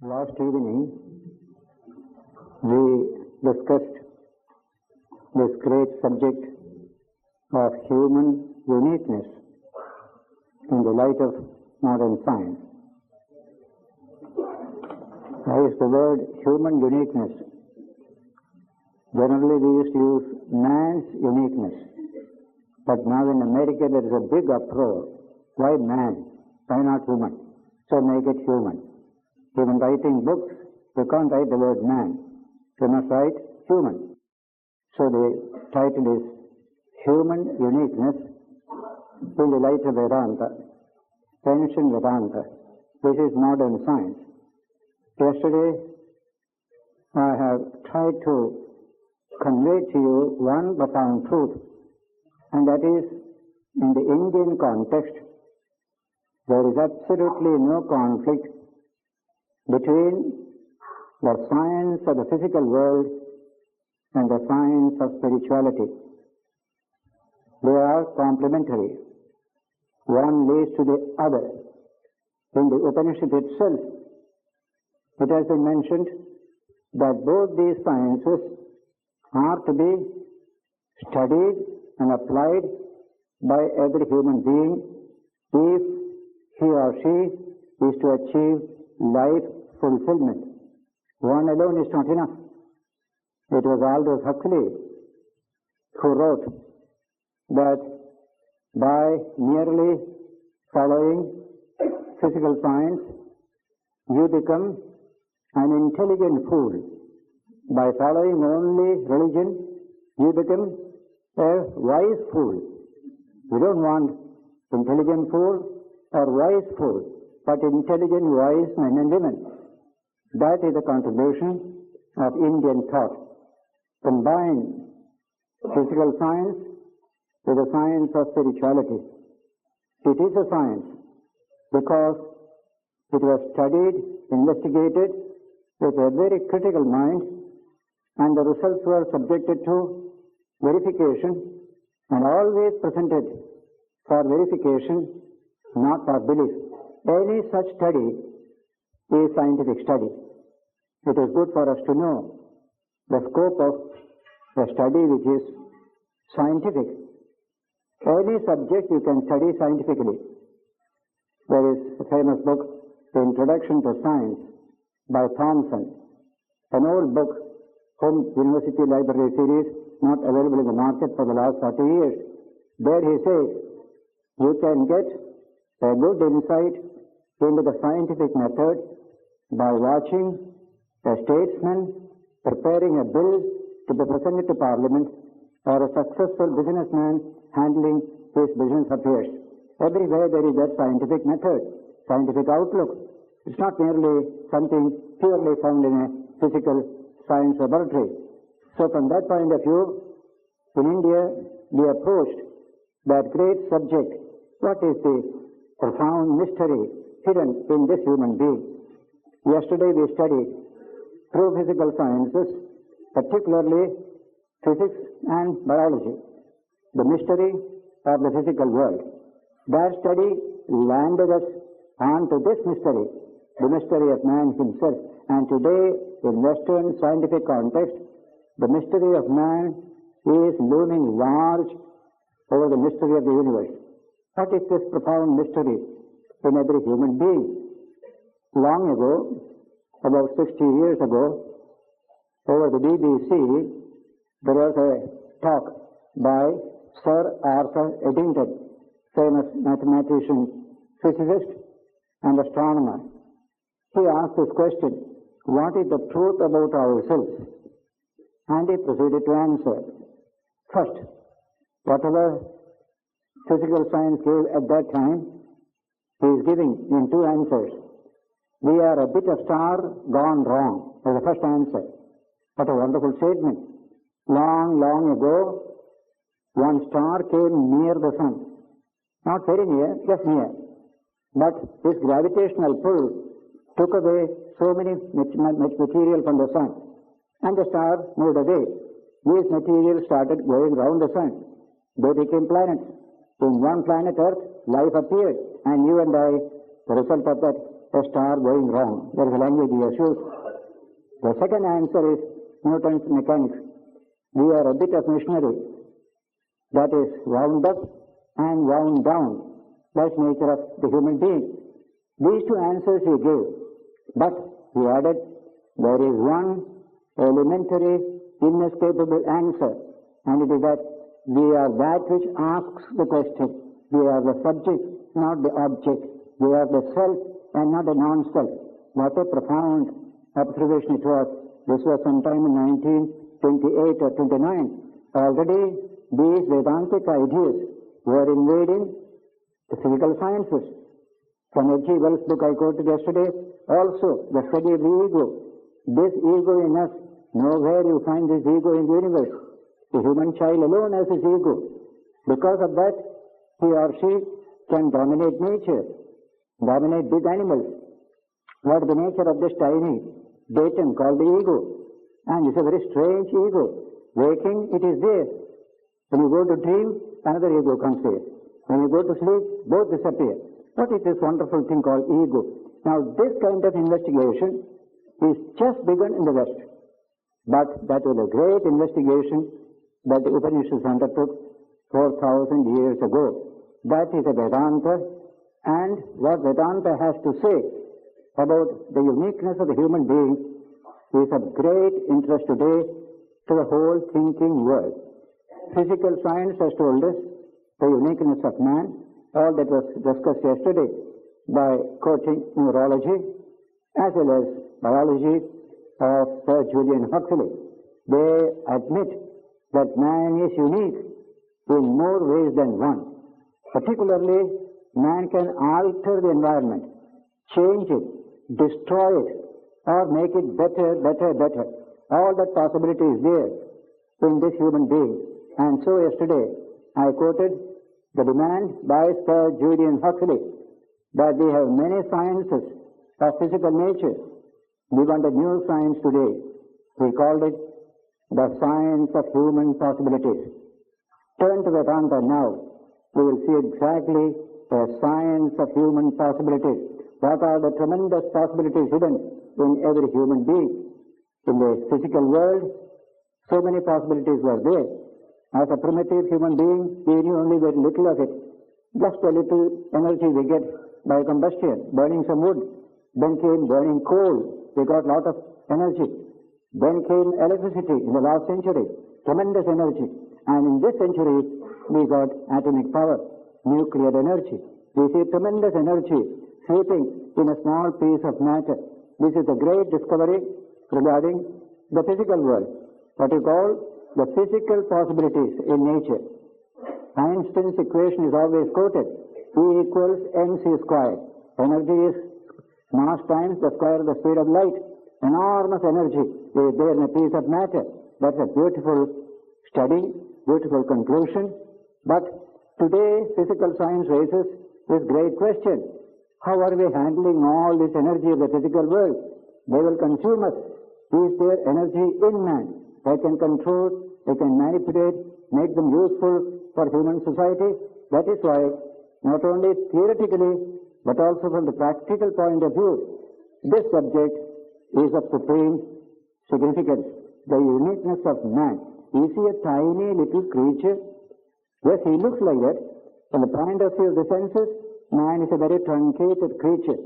Last evening, we discussed this great subject of human uniqueness in the light of modern science. Now, is the word human uniqueness. Generally, we used to use man's uniqueness. But now in America, there is a big uproar. Why man? Why not woman? So make it human. Even writing books, you can't write the word man. You must write human. So the title is Human Uniqueness in the Light of Vedanta, Ancient Vedanta. This is modern science. Yesterday, I have tried to convey to you one profound truth, and that is, in the Indian context, there is absolutely no conflict between the science of the physical world and the science of spirituality. They are complementary. One leads to the other. In the Upanishad itself, it has been mentioned that both these sciences are to be studied and applied by every human being if he or she is to achieve life fulfillment. One alone is not enough. It was Aldous Huxley who wrote that by merely following physical science, you become an intelligent fool. By following only religion, you become a wise fool. You don't want intelligent fool or wise fool, but intelligent, wise men and women. That is the contribution of Indian thought. Combine physical science with the science of spirituality. It is a science because it was studied, investigated with a very critical mind, and the results were subjected to verification and always presented for verification, not for belief. Any such study is scientific study. It is good for us to know the scope of the study which is scientific. Any subject you can study scientifically. There is a famous book, The Introduction to Science, by Thomson, an old book, Home University Library series, not available in the market for the last 40 years. There he says, you can get a good insight into the scientific method by watching a statesman preparing a bill to be presented to Parliament or a successful businessman handling his business affairs. Everywhere there is that scientific method, scientific outlook. It's not merely something purely found in a physical science laboratory. So from that point of view, in India, we approached that great subject. What is the profound mystery hidden in this human being? Yesterday we studied through physical sciences, particularly physics and biology, the mystery of the physical world. That study landed us onto this mystery, the mystery of man himself. And today, in Western scientific context, the mystery of man is looming large over the mystery of the universe. What is this profound mystery in every human being? Long ago, about 60 years ago, over the BBC, there was a talk by Sir Arthur Eddington, famous mathematician, physicist, and astronomer. He asked this question, what is the truth about ourselves? And he proceeded to answer. First, whatever physical science gave at that time, he is giving in two answers. We are a bit of star gone wrong, as the first answer. What a wonderful statement. Long, long ago, one star came near the sun. Not very near, just near. But his gravitational pull took away so much material from the sun, and the star moved away. These materials started going round the sun. They became planets. In one planet Earth, life appeared, and you and I, the result of that a star going wrong. There is a language he has used. The second answer is Newton's mechanics. We are a bit of machinery that is wound up and wound down. That's the nature of the human being. These two answers he gave. But he added, there is one elementary, inescapable answer, and it is that we are that which asks the question. We are the subject, not the object. We are the self and not the non-self. What a profound observation it was. This was sometime in 1928 or 29. Already these Vedantic ideas were invading the physical sciences. From A.G. Wells' book I quoted yesterday, also the study of the ego. This ego in us, nowhere you find this ego in the universe. The human child alone has his ego. Because of that, he or she can dominate nature, dominate big animals. What is the nature of this tiny datum called the ego? And it's a very strange ego. Waking, it is there. When you go to dream, another ego comes here. When you go to sleep, both disappear. What is this wonderful thing called ego? Now, this kind of investigation is just begun in the West. But that was a great investigation that the Upanishads undertook 4,000 years ago. That is a Vedanta, and what Vedanta has to say about the uniqueness of the human being is of great interest today to the whole thinking world. Physical science has told us the uniqueness of man, all that was discussed yesterday by quoting neurology as well as biology of Sir Julian Huxley. They admit that man is unique in more ways than one. Particularly, man can alter the environment, change it, destroy it, or make it better. All that possibility is there in this human being. And so yesterday I quoted the demand by Sir Julian Huxley that we have many sciences of physical nature. We want a new science today. We called it the science of human possibilities. Turn to Vedanta now. We will see exactly the science of human possibilities. What are the tremendous possibilities hidden in every human being? In the physical world, so many possibilities were there. As a primitive human being, we knew only very little of it. Just a little energy we get by combustion, burning some wood. Then came burning coal. We got a lot of energy. Then came electricity in the last century. Tremendous energy. And in this century, we got atomic power, nuclear energy. We see tremendous energy sweeping in a small piece of matter. This is a great discovery regarding the physical world. What you call the physical possibilities in nature. Einstein's equation is always quoted. E equals mc squared. Energy is mass times the square of the speed of light. Enormous energy is there in a piece of matter. That's a beautiful study, beautiful conclusion. But today, physical science raises this great question. How are we handling all this energy of the physical world? They will consume us. Is there energy in man? They can control, they can manipulate, make them useful for human society. That is why, not only theoretically, but also from the practical point of view, this subject is of supreme significance. The uniqueness of man. Is he a tiny little creature? Yes, he looks like that. From the point of view of the senses, man is a very truncated creature.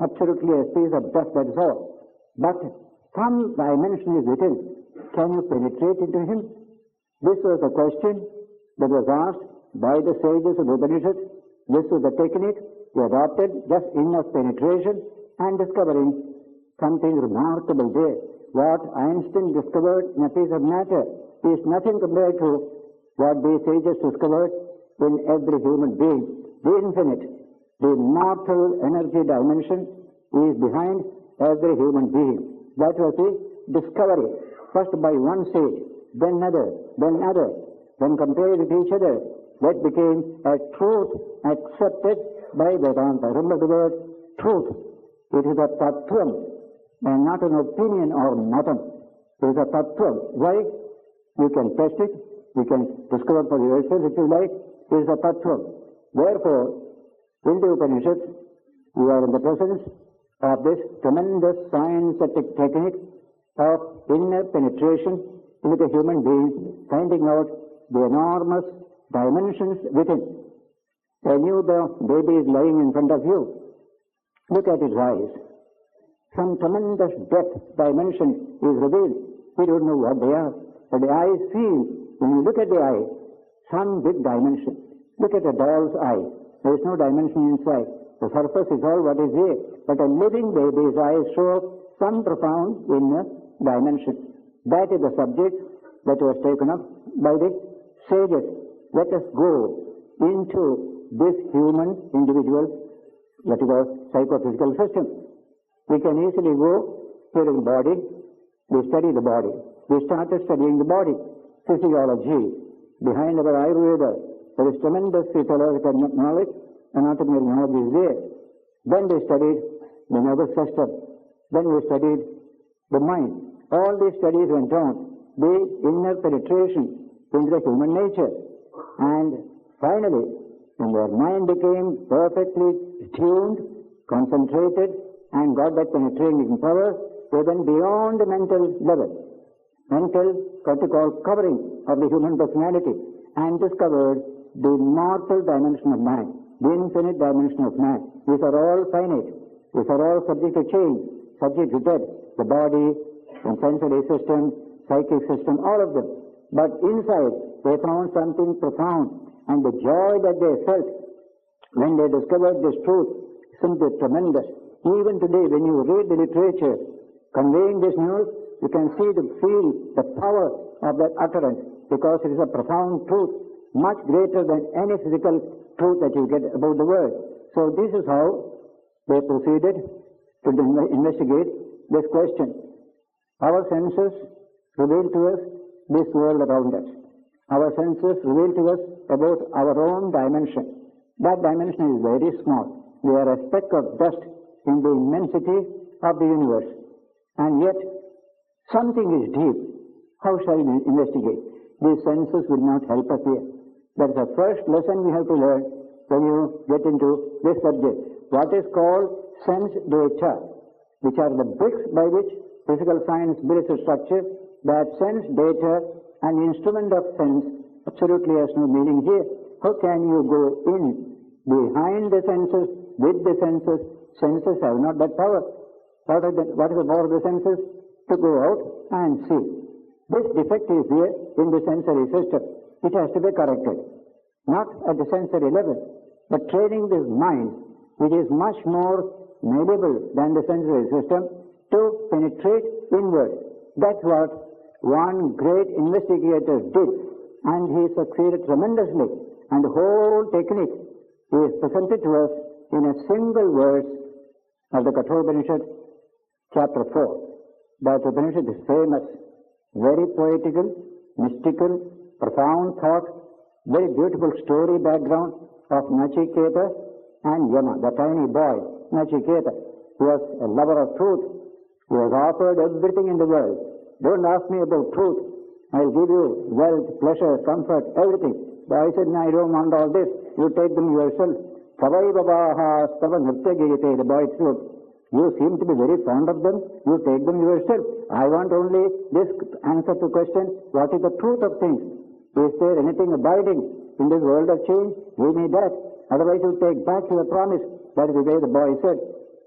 Absolutely a piece of dust, that is all. But some dimension is within. Can you penetrate into him? This was a question that was asked by the sages of the Upanishads. This was the technique they adopted, just enough penetration and discovering something remarkable there. What Einstein discovered in a piece of matter is nothing compared to what these sages discovered in every human being. The infinite, the immortal energy dimension is behind every human being. That was the discovery, first by one sage, then another, then compared with each other. That became a truth accepted by Vedanta. Remember the word truth. It is a tattvam and not an opinion or matam. It is a tattvam. Why? You can test it, you can discover for yourself if you like. It is a tattvam. Therefore, in the Upanishads, you are in the presence of this tremendous scientific technique of inner penetration into the human being, finding out the enormous dimensions within. When you, the baby is lying in front of you, look at its eyes. Some tremendous depth dimension is revealed. We don't know what they are, but the eyes feel. When you look at the eye, some big dimension. Look at a doll's eye. There is no dimension inside. The surface is all what is here. But a living baby's eyes show some profound inner dimension. That is the subject that was taken up by the sages. Let us go into this human individual, that is our psychophysical system. We can easily go to the body. We study the body. We started studying the body, physiology. Behind our Ayurveda, there is tremendous physiological knowledge, anatomical knowledge is there. Then we studied the nervous system. Then we studied the mind. All these studies went on, the inner penetration into the human nature. And finally, when their mind became perfectly tuned, concentrated, and got that penetrating power, they went beyond the mental level. Mental, what we call covering of the human personality, and discovered the immortal dimension of man, the infinite dimension of man. These are all finite. These are all subject to change, subject to death. The body, the sensory system, psychic system, all of them. But inside, they found something profound, and the joy that they felt when they discovered this truth is simply tremendous. Even today, when you read the literature conveying this news, you can feel the power of that utterance, because it is a profound truth, much greater than any physical truth that you get about the world. So this is how they proceeded to investigate this question. Our senses reveal to us this world around us. Our senses reveal to us about our own dimension. That dimension is very small. We are a speck of dust in the immensity of the universe. And yet, something is deep. How shall we investigate? These senses will not help us here. That is the first lesson we have to learn when you get into this subject. What is called sense data, which are the bricks by which physical science builds a structure, that sense data, an instrument of sense, absolutely has no meaning here. How can you go in behind the senses, with the senses? Senses have not that power. What is the power of the senses? To go out and see. This defect is here in the sensory system. It has to be corrected. Not at the sensory level, but training this mind, which is much more malleable than the sensory system, to penetrate inward. That's what one great investigator did, and he succeeded tremendously. And the whole technique is presented to us in a single verse of the Kathopanishad, chapter 4. That Upanishad is famous, very poetical, mystical, profound thought, very beautiful story background of Nachiketa and Yama, the tiny boy, Nachiketa, who was a lover of truth. He was offered everything in the world. Don't ask me about truth. I'll give you wealth, pleasure, comfort, everything. But I said, no, I don't want all this. You take them yourself. Savai babaha stava nritya gite, the boy said. You seem to be very fond of them. You take them yourself. I want only this answer to question, what is the truth of things? Is there anything abiding in this world of change? Give me that. Otherwise you take back your promise. That is the way the boy said.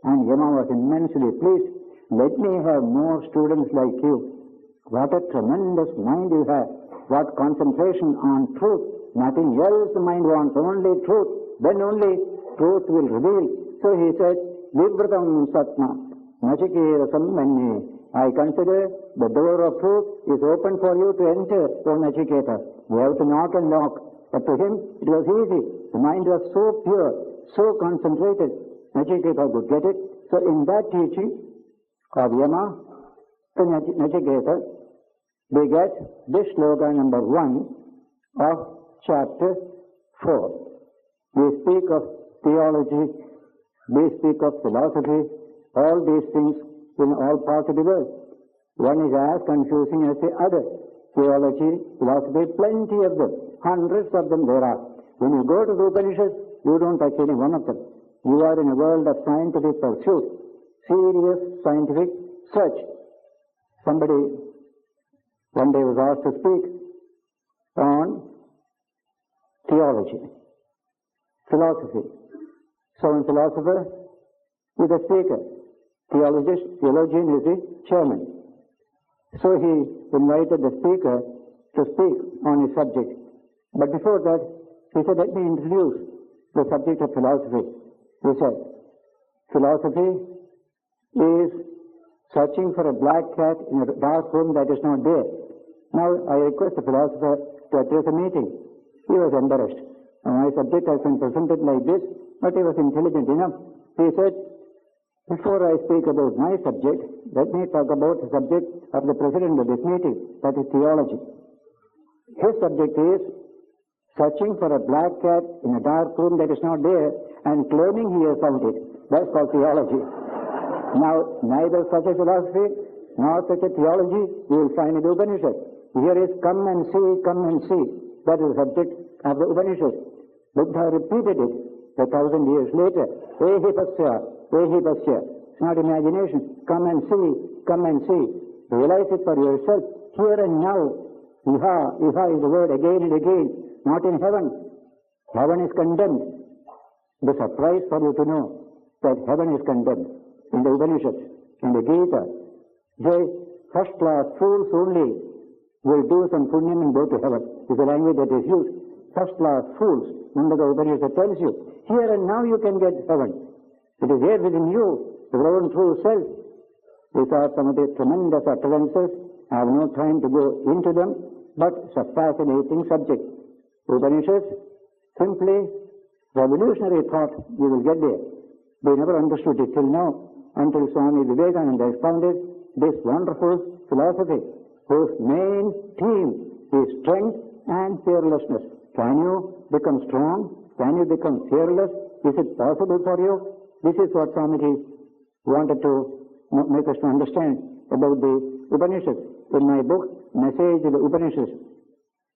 And Yama was immensely pleased. Let me have more students like you. What a tremendous mind you have. What concentration on truth. Nothing else the mind wants, only truth. Then only truth will reveal. So he said, Vivratam Satma, Nachiketa Manye. I consider the door of truth is open for you to enter, O Nachiketa. You have to knock and knock. But to him, it was easy. The mind was so pure, so concentrated. Nachiketa could get it. So in that teaching of Yama to Nachiketa, we get this sloka number 1 of chapter 4. We speak of theology, we speak of philosophy, all these things in all parts of the world. One is as confusing as the other. Theology, philosophy, plenty of them. Hundreds of them there are. When you go to the Upanishads, you don't touch any one of them. You are in a world of scientific pursuit. serious scientific search. Somebody one day was asked to speak on theology, philosophy. So a philosopher is the speaker, theologian is the chairman. So he invited the speaker to speak on his subject. But before that, he said, let me introduce the subject of philosophy. He said, philosophy is searching for a black cat in a dark room that is not there. Now I request the philosopher to address a meeting. He was embarrassed. My subject has been presented like this, but he was intelligent enough. He said, before I speak about my subject, let me talk about the subject of the president of this meeting, that is theology. His subject is searching for a black cat in a dark room that is not there and claiming he has found it. That's called theology. Now, neither such a philosophy nor such a theology you will find in the Upanishad. Here is come and see, come and see. That is the subject of the Upanishad. Buddha repeated it 1,000 years later. Ehi pasya, ehi pasya. It's not imagination. Come and see, come and see. Realize it for yourself. Here and now. Iha, iha is the word again and again. Not in heaven. Heaven is condemned. The surprise for you to know that heaven is condemned. In the Upanishads, in the Gita, they first class fools only will do some punyam and go to heaven. Is the language that is used. First class fools. Remember the Upanishad tells you, here and now you can get heaven. It is there within you, your own true self. These are some of the tremendous utterances. I have no time to go into them, but it's a fascinating subject. Upanishads, simply revolutionary thought, you will get there. They never understood it till now, until Swami Vivekananda expounded this wonderful philosophy, whose main theme is strength and fearlessness. Can you become strong? Can you become fearless? Is it possible for you? This is what Swamiji wanted to make us to understand about the Upanishads. In my book, Message of the Upanishads,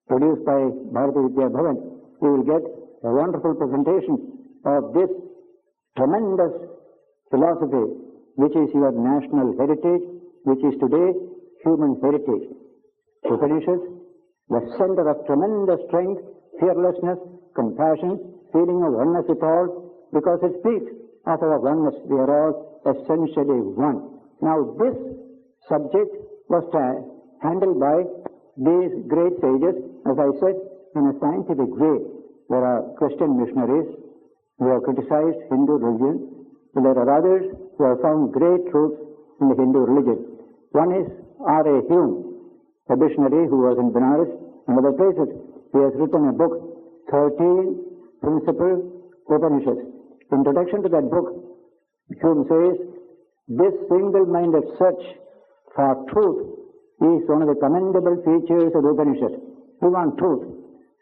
produced by Bharati Vidya Bhavan, you will get a wonderful presentation of this tremendous philosophy, which is your national heritage, which is today human heritage. Upanishads, the center of tremendous strength, fearlessness, compassion, feeling of oneness with all, because it speaks of our oneness. We are all essentially one. Now this subject was handled by these great sages, as I said, in a scientific way. There are Christian missionaries who have criticized Hindu religion, and there are others who have found great truths in the Hindu religion. One is R.A. Hume, a missionary who was in Benares and other places. He has written a book, 13 Principal Upanishads. Introduction to that book, Hume says, this single-minded search for truth is one of the commendable features of the Upanishad. We want truth.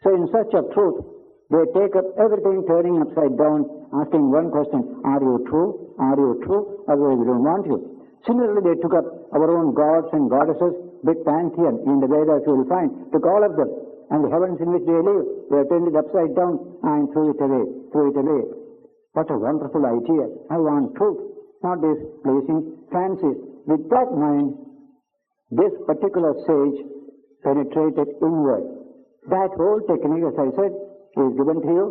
So in search of truth, they take up everything turning upside down, asking one question, are you true? Are you true? Otherwise we don't want you. Similarly, they took up our own gods and goddesses, big pantheon in the Vedas you will find, took all of them, and the heavens in which they live, they turned it upside down and threw it away, threw it away. What a wonderful idea. I want truth, not these pleasing fancies. With that mind, this particular sage penetrated inward. That whole technique, as I said, is given to you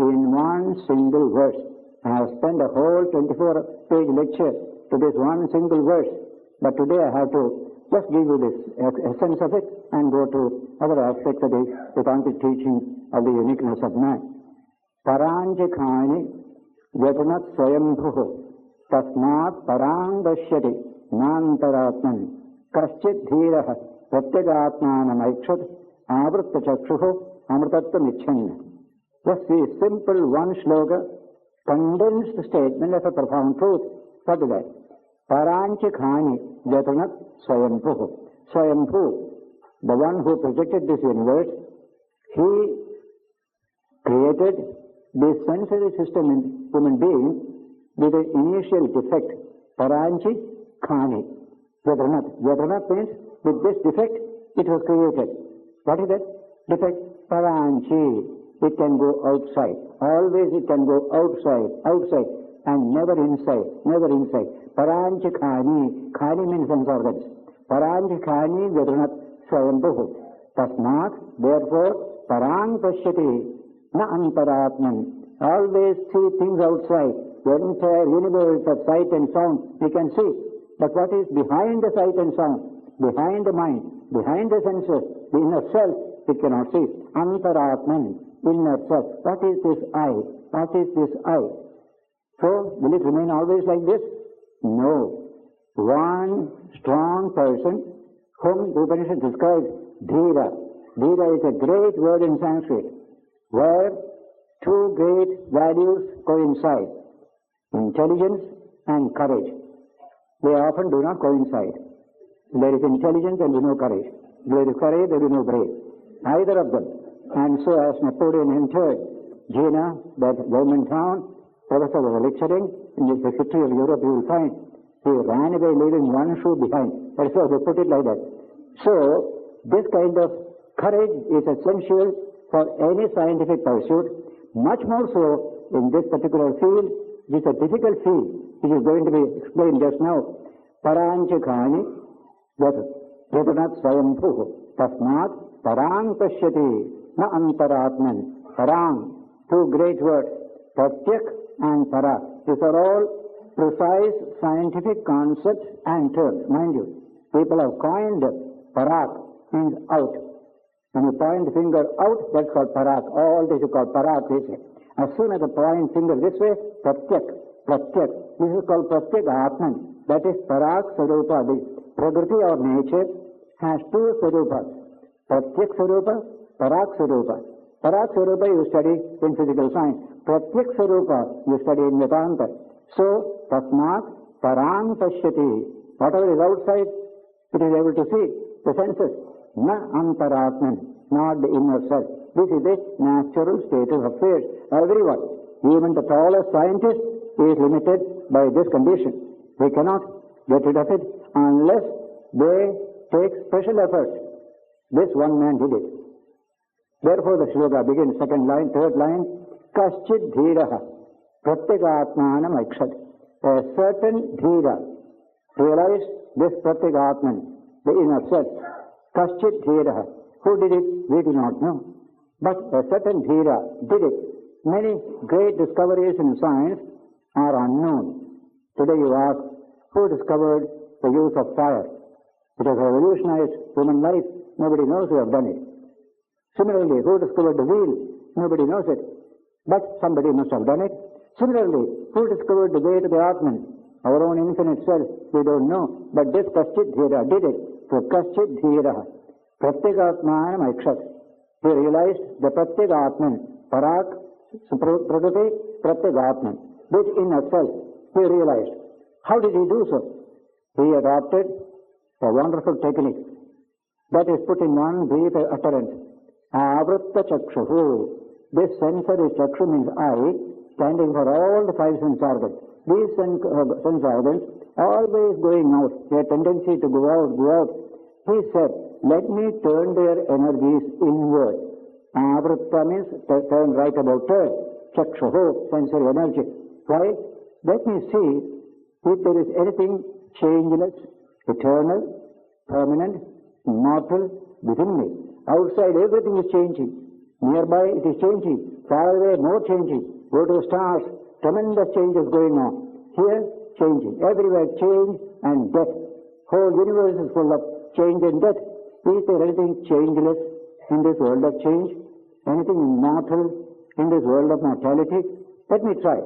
in one single verse. I have spent a whole 24-page lecture to this one single verse, but today I have to just give you this essence of it and go to other aspects of the Vedanta teaching of the uniqueness of man. Paranjakani yatanat swayambhuho tasmat parangdashyati nantaratman kaschit dhiraha pratyagatmanam aikshat avritta chakshuho amritattvam icchanna. Just the simple one shloka, condensed statement of a profound truth. What is that? Paranchikani jatanat swayambhu. Swayambhu, the one who projected this universe, he created this sensory system in human being with an initial defect. Paranchikani jatanat. Jatanat means with this defect it was created. What is that defect? Paranchi. It can go outside. Always it can go outside, outside, and never inside, never inside. Paranchikhani, khani means sense organs. Paranchikhani Vedranat Swayambhuhu. Tasmat, therefore, Parang Pashyati, na Antaratman. Always see things outside. The entire universe of sight and sound we can see. But what is behind the sight and sound? Behind the mind, behind the senses, the inner self, we cannot see. Antaratman, inner self. What is this I? What is this I? So, will it remain always like this? No. One strong person whom the Upanishad describes, Dhira. Dhira is a great word in Sanskrit, where two great values coincide, intelligence and courage. They often do not coincide. There is intelligence and there is no courage. There is courage, there is no brave. Either of them. And so as Napoleon entered Jeevana, that Roman town, professor was lecturing, in the history of Europe you will find, he ran away leaving one shoe behind. That's how they put it like that. So, this kind of courage is essential for any scientific pursuit, much more so in this particular field, which is a difficult field, which is going to be explained just now. Paranchikhani, Vedranat Swayambhuhu, Tasmat, Parang Pashyati, na Antaratman. Parang, two great words, Pratyak and Para. These are all precise scientific concepts and terms. Mind you, people have coined Parak, means out. When you point the finger out, that's called Parak. All this is called Parak, they say. As soon as you point finger this way, Pratyak, Pratyak. This is called Pratyak Atman. That is Parak Sarupa. The Prakriti or nature has two Sarupas. Pratyak Sarupa, Parak Sarupa. Parak Sarupa you study in physical science. Pratyak Sarupa you study in Vedanta. So, Tasmat, Parang Pashyati. Whatever is outside, it is able to see. The senses. Na Antaratman, not the inner self. This is the natural state of affairs. Everyone, even the tallest scientist, is limited by this condition. They cannot get rid of it unless they take special efforts. This one man did it. Therefore the shloka begins, second line, third line, Kaschid Dhiraha, Pratyagatmanam Aikshad. A certain Dhira realized this Pratyagatman, the inner self. Kaschid Dhiraha. Who did it? We do not know. But a certain Dhira did it. Many great discoveries in science are unknown. Today you ask, who discovered the use of fire? It has revolutionized human life. Nobody knows who have done it. Similarly, who discovered the wheel? Nobody knows it. But somebody must have done it. Similarly, who discovered the way to the Atman? Our own infinite self, we don't know. But this Kaschid Dhira did it. So Kaschid Dhira, Pratyagatmanam Aikshat. He realized the Pratyagatman, Parak, Prakriti, Pratyagatman. This inner self, he realized. How did he do so? He adopted a wonderful technique that is put in one brief utterance. Avritta Chakshuhu. This sensor is Chakshu means eye, standing for all the five sense organs. These sense organs always going out, their tendency to go out. He said, let me turn their energies inward. Avritta means turn right about turn. Chakshuhu, sensory energy. Why? Let me see if there is anything changeless, eternal, permanent, immortal within me. Outside everything is changing. Nearby it is changing. Far away more changing. Go to the stars, tremendous changes going on. Here, changing. Everywhere change and death. Whole universe is full of change and death. Is there anything changeless in this world of change? Anything immortal in this world of mortality? Let me try.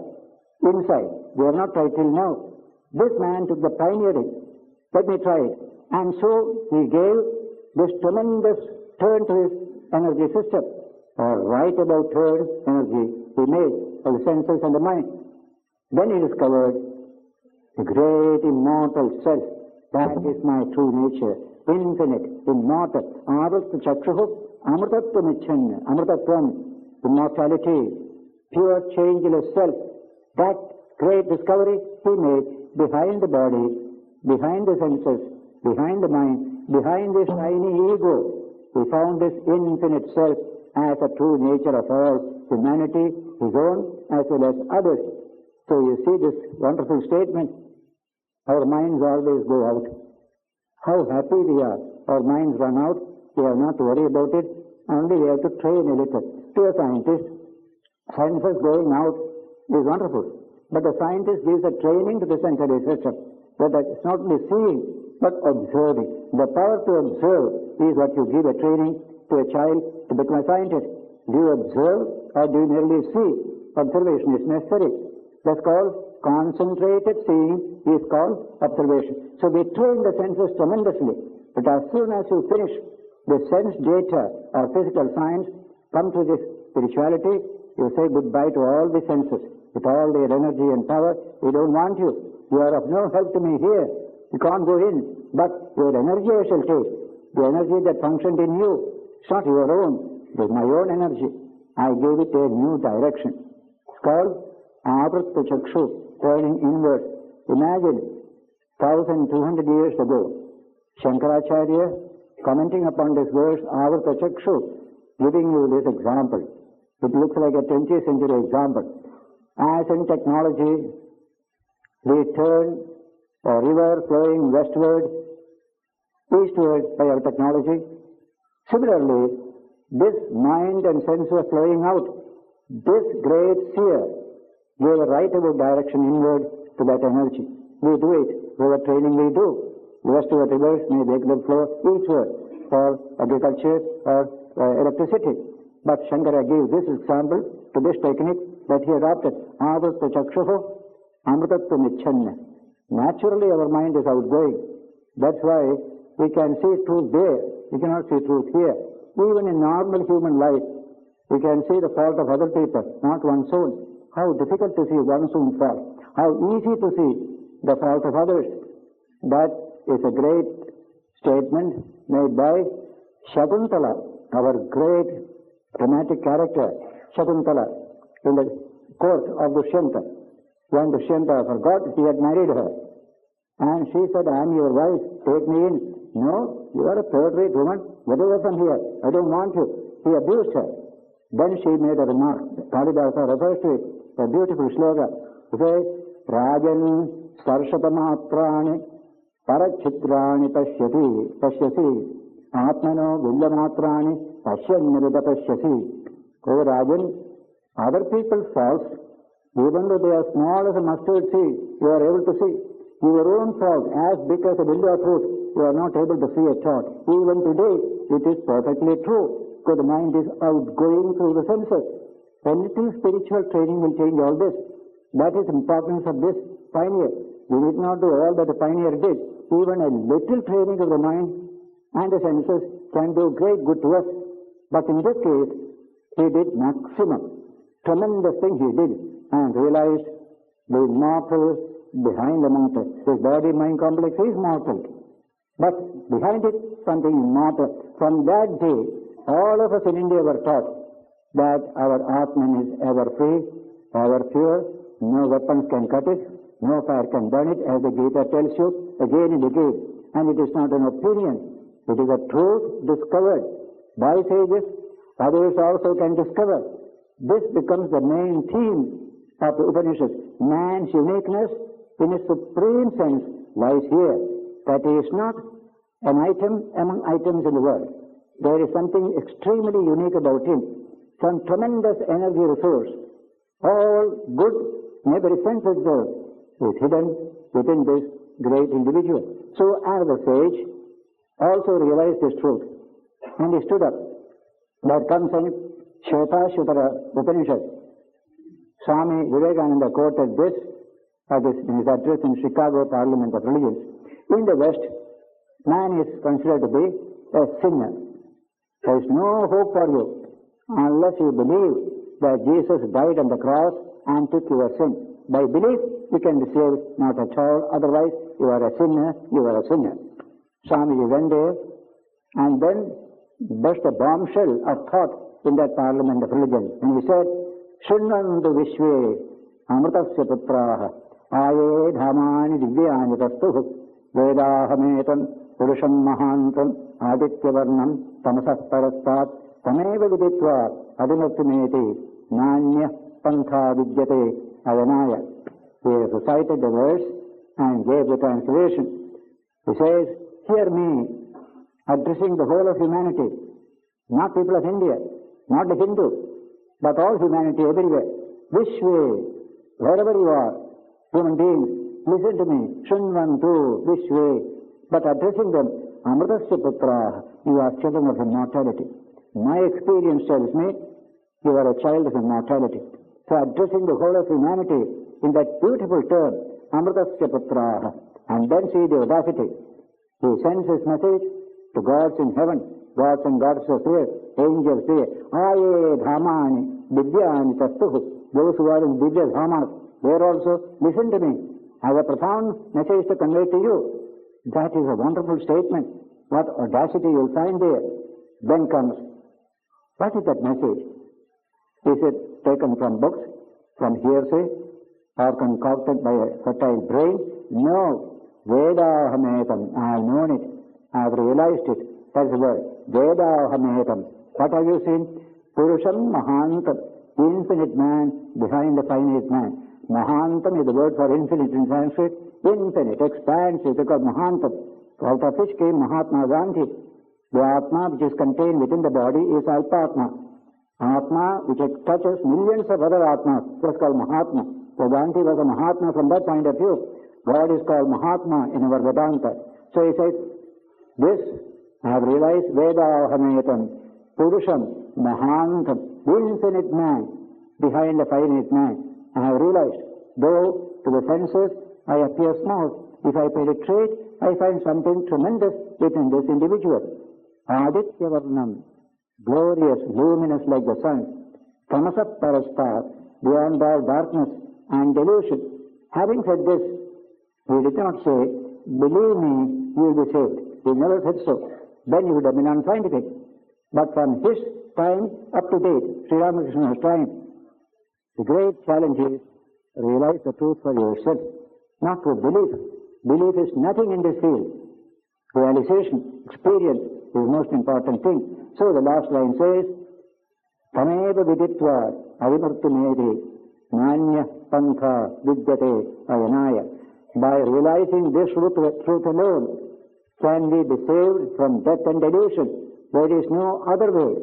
Inside. We have not tried till now. This man took the pioneering. Let me try it. And so he gave this tremendous turn to his energy system. Or right about turn energy he made for the senses and the mind. Then he discovered the great immortal self. That is my true nature. Infinite, immortal. Avritta Chakshuhu, Amritatvam Icchanna. Amritatvam, immortality, pure changeless self. That great discovery he made behind the body, behind the senses, behind the mind, behind this tiny ego. He found this infinite self as a true nature of all humanity, his own as well as others. So you see this wonderful statement. Our minds always go out. How happy we are. Our minds run out. We have not to worry about it. Only we have to train a little. To a scientist, senses going out is wonderful. But the scientist gives a training to the sensory system. That it's not only seeing, but observing. The power to observe is what you give a training to a child to become a scientist. Do you observe or do you merely see? Observation is necessary. That's called concentrated seeing is called observation. So we train the senses tremendously. But as soon as you finish the sense data or physical science, come to this spirituality, you say goodbye to all the senses with all their energy and power. We don't want you. You are of no help to me here. You can't go in. But your energy I shall take. The energy that functioned in you. It's not your own. It is my own energy. I gave it a new direction. It's called Avritta Chakshu, turning inward. Imagine, 1200 years ago, Shankaracharya, commenting upon this verse, Avritta Chakshu, giving you this example. It looks like a 20th century example. As in technology, we turn a river flowing westward, eastward by our technology. Similarly, this mind and sense were flowing out. This great seer gave a right about direction inward to that energy. We do it. Whatever training we do. Westward rivers may make them flow eastward for agriculture or electricity. But Shankara gave this example to this technique that he adopted. Avritta Chakshuhu Amritatvam Icchanna. Naturally our mind is outgoing. That's why we can see truth there. We cannot see truth here. Even in normal human life, we can see the fault of other people, not one's own. How difficult to see one's own fault. How easy to see the fault of others. That is a great statement made by Shakuntala, our great dramatic character, Shakuntala, in the court of Dushyanta. When Dushyanta forgot he had married her, and she said, I am your wife, take me in. No, you are a third-rate woman, get away from here, I don't want you. He abused her. Then she made a remark, Kalidasa refers to it, a beautiful slogan. He says, Rajan Sarshapamatrani Parachitrani Pashyasi Atmano Villamatrani Pashyannirita Pashyasi. O Rajan, other people's faults, even though they are small as a mustard seed, you are able to see. Your own fault, as big as a window of fruit, you are not able to see at all. Even today, it is perfectly true, because the mind is outgoing through the senses. A little spiritual training will change all this. That is the importance of this pioneer. We need not do all that the pioneer did. Even a little training of the mind and the senses can do great good to us. But in this case, he did maximum. Tremendous thing he did, and realized the immortal behind the mountain. His body-mind complex is mortal, but behind it something immortal. From that day, all of us in India were taught that our Atman is ever free, ever pure, no weapons can cut it, no fire can burn it, as the Gita tells you again and again. And it is not an opinion, it is a truth discovered by sages. Others also can discover. This becomes the main theme of the Upanishads. Man's uniqueness in its supreme sense lies here, that he is not an item among items in the world. There is something extremely unique about him, some tremendous energy resource. All good in every sense observed is hidden within this great individual. So another sage also realized this truth, and he stood up. That comes in Shvetashvatara Upanishad. Swami Vivekananda quoted this in his address in Chicago Parliament of Religions. In the West, man is considered to be a sinner. There is no hope for you unless you believe that Jesus died on the cross and took your sin. By belief, you can be saved, not at all. Otherwise, you are a sinner, you are a sinner. Swamiji went there and then burst a bombshell of thought in that Parliament of Religion. And he said, Shrinnandu Vishwe Amritasya Putraha Aye Dhamani Divyani Tastuh Vedahametam Purusham Mahantam Adityavarnam Tamasasparastat Tameva Viditva Adinatumeti Nanya Pantha Vidyate Ayanaya. He recited the verse and gave the translation. He says, hear me, addressing the whole of humanity, not people of India, not the Hindu, but all humanity everywhere. This way, wherever you are, human beings, listen to me, Shunvantu, this way, but addressing them, Amritasya Putra, you are children of immortality. My experience tells me you are a child of immortality. So addressing the whole of humanity in that beautiful term, Amritasya Putra, and then see the audacity. He sends his message to gods in heaven, gods and goddesses here, angels here. Aye dhamani, vidyani tastuhu. Those who are in Vidya Dhamas, there also, listen to me. I have a profound message to convey to you. That is a wonderful statement. What audacity you will find there. Then comes, what is that message? Is it taken from books, from hearsay, or concocted by a fertile brain? No. Vedahametam. I have known it. I have realized it. That's the word. Vedahametam. What have you seen? Purusham Mahantam. Infinite man behind the finite man. Mahantam is the word for infinite in Sanskrit. Infinite, expansive, they call Mahantam. Out of which came Mahatma Gandhi. The Atma which is contained within the body is Alpatma. Atma which touches millions of other Atmas was called Mahatma. So Gandhi was a Mahatma from that point of view. God is called Mahatma in our Vedanta. So he says, this I have realized, Vedahametam, Purusham, Mahantam, infinite man behind the finite man. I have realized, though to the senses I appear small, if I penetrate, I find something tremendous within this individual. Aditya Varnam, glorious, luminous like the sun, Tamasat Parastar, beyond all darkness and delusion. Having said this, he did not say, believe me, you will be saved. He never said so. Then he would have been unscientific. But from his time up to date, Sri Ramakrishna's time, the great challenge is realize the truth for yourself, not through belief. Belief is nothing in this field. Realization, experience is the most important thing. So the last line says, Tameva viditva avimurtumedi nanya pantha vidyate ayanaya. By realizing this truth alone, can we be saved from death and delusion. There is no other way.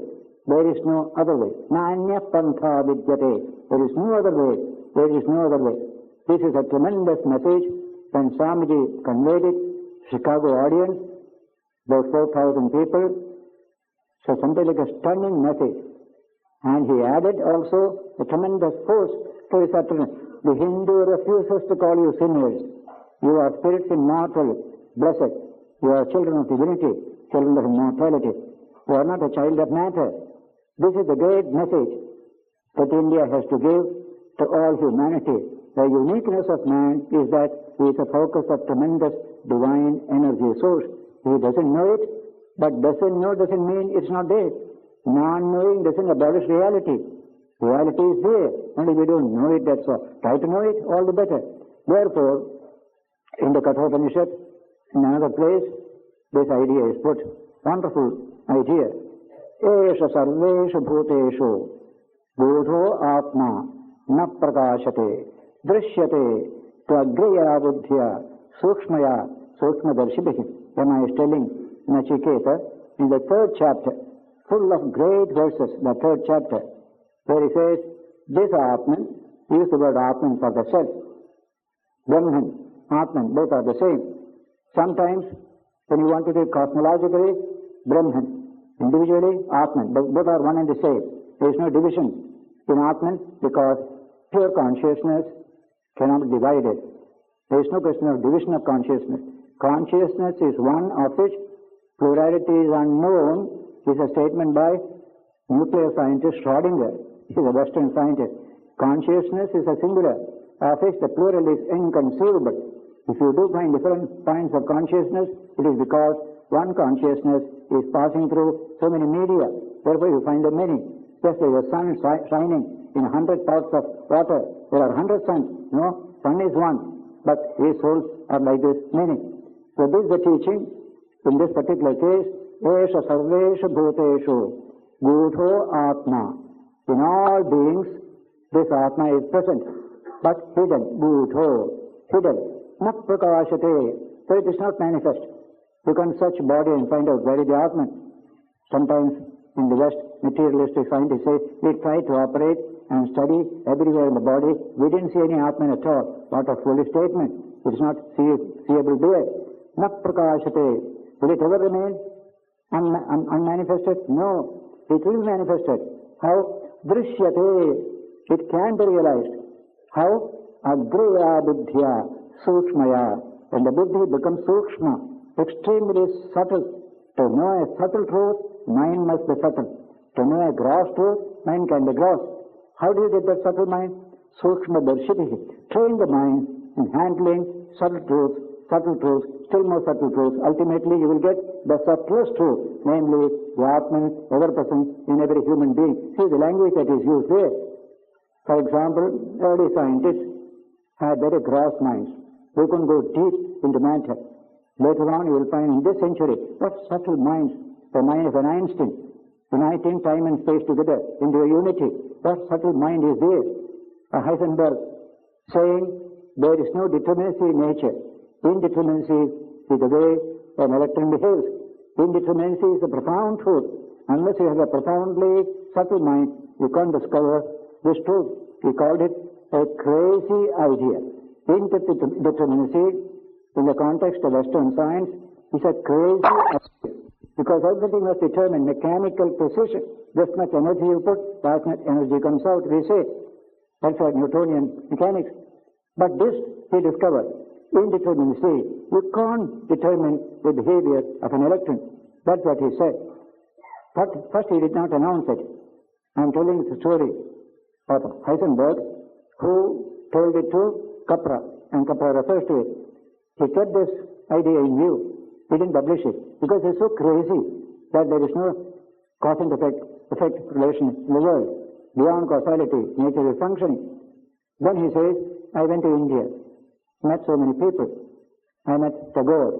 There is no other way. Nanya pantha vidyate. There is no other way. There is no other way. This is a tremendous message. When Swamiji conveyed it, Chicago audience, about 4,000 people, so something like a stunning message. And he added also a tremendous force to his utterance. The Hindu refuses to call you sinners. You are spirits immortal, blessed. You are children of divinity, children of immortality. You are not a child of matter. This is the great message that India has to give to all humanity. The uniqueness of man is that he is a focus of tremendous divine energy source. He doesn't know it, but doesn't mean it's not there. Non-knowing doesn't abolish reality. Reality is there, only we don't know it, that's all. Try to know it, all the better. Therefore, in the Kathopanishad, in another place, this idea is put. Wonderful idea. Esha sarveshu bhuteshu bodho atma na prakashate drishyate tvagriya buddhya sukshmaya sukshmadarshibhi. Amma is telling Nachiketa in the 3rd chapter, full of great verses, the 3rd chapter, where he says, this Atman, use the word Atman for the self. Brahman, Atman, both are the same. Sometimes, when you want to take cosmologically, Brahman. Individually, Atman. Both are one and the same. There is no division in Atman because pure consciousness cannot be divided. There is no question of division of consciousness. Consciousness is one of which plurality is unknown, is a statement by nuclear scientist Schrödinger. He is a Western scientist. Consciousness is a singular, of which the plural is inconceivable. If you do find different points of consciousness, it is because one consciousness is passing through so many media. Therefore you find the many. Just as the sun shining in 100 pots of water, there are 100 suns. No, sun is one, but his souls are like this, many. So this is the teaching. In this particular case, Esha sarveshu bhuteshu gudho atma. In all beings, this atma is present, but hidden, gudho, hidden. Na prakashate. So it is not manifest. You can search body and find out where is the Atman. Sometimes in the West, materialistic scientists say, we try to operate and study everywhere in the body. We didn't see any Atman at all. What a foolish statement. It is not seeable there. Na prakashate. Will it ever remain unmanifested? No. It will be manifested. How? Drishyate. It can be realized. How? Agraya buddhya sukshmaya. When the buddhi becomes sukshma, extremely subtle. To know a subtle truth, mind must be subtle. To know a gross truth, mind can be gross. How do you get that subtle mind? Sukshma darshitihi. Train the mind in handling subtle truth, still more subtle truth. Ultimately, you will get the subtlest truth, namely the Atman ever present in every human being. See the language that is used there. For example, early scientists had very gross minds. We couldn't go deep into matter. Later on, you will find in this century what subtle minds, the mind of an Einstein, uniting time and space together into a unity. What subtle mind is there? A Heisenberg saying there is no determinacy in nature. Indeterminacy is the way an electron behaves. Indeterminacy is a profound truth. Unless you have a profoundly subtle mind, you can't discover this truth. He called it a crazy idea. Indeterminacy, in the context of Western science, is a crazy idea. Because everything was determined, mechanical precision. This much energy you put, that much energy comes out, we say. That's like Newtonian mechanics. But this, he discovered, indeterminacy. You can't determine the behavior of an electron. That's what he said. But first he did not announce it. I'm telling the story of Heisenberg, who told it to Capra, and Capra refers to it. He kept this idea in view. He didn't publish it because it's so crazy that there is no cause and effect relation in the world. Beyond causality, nature is functioning. Then he says, I went to India, met so many people. I met Tagore.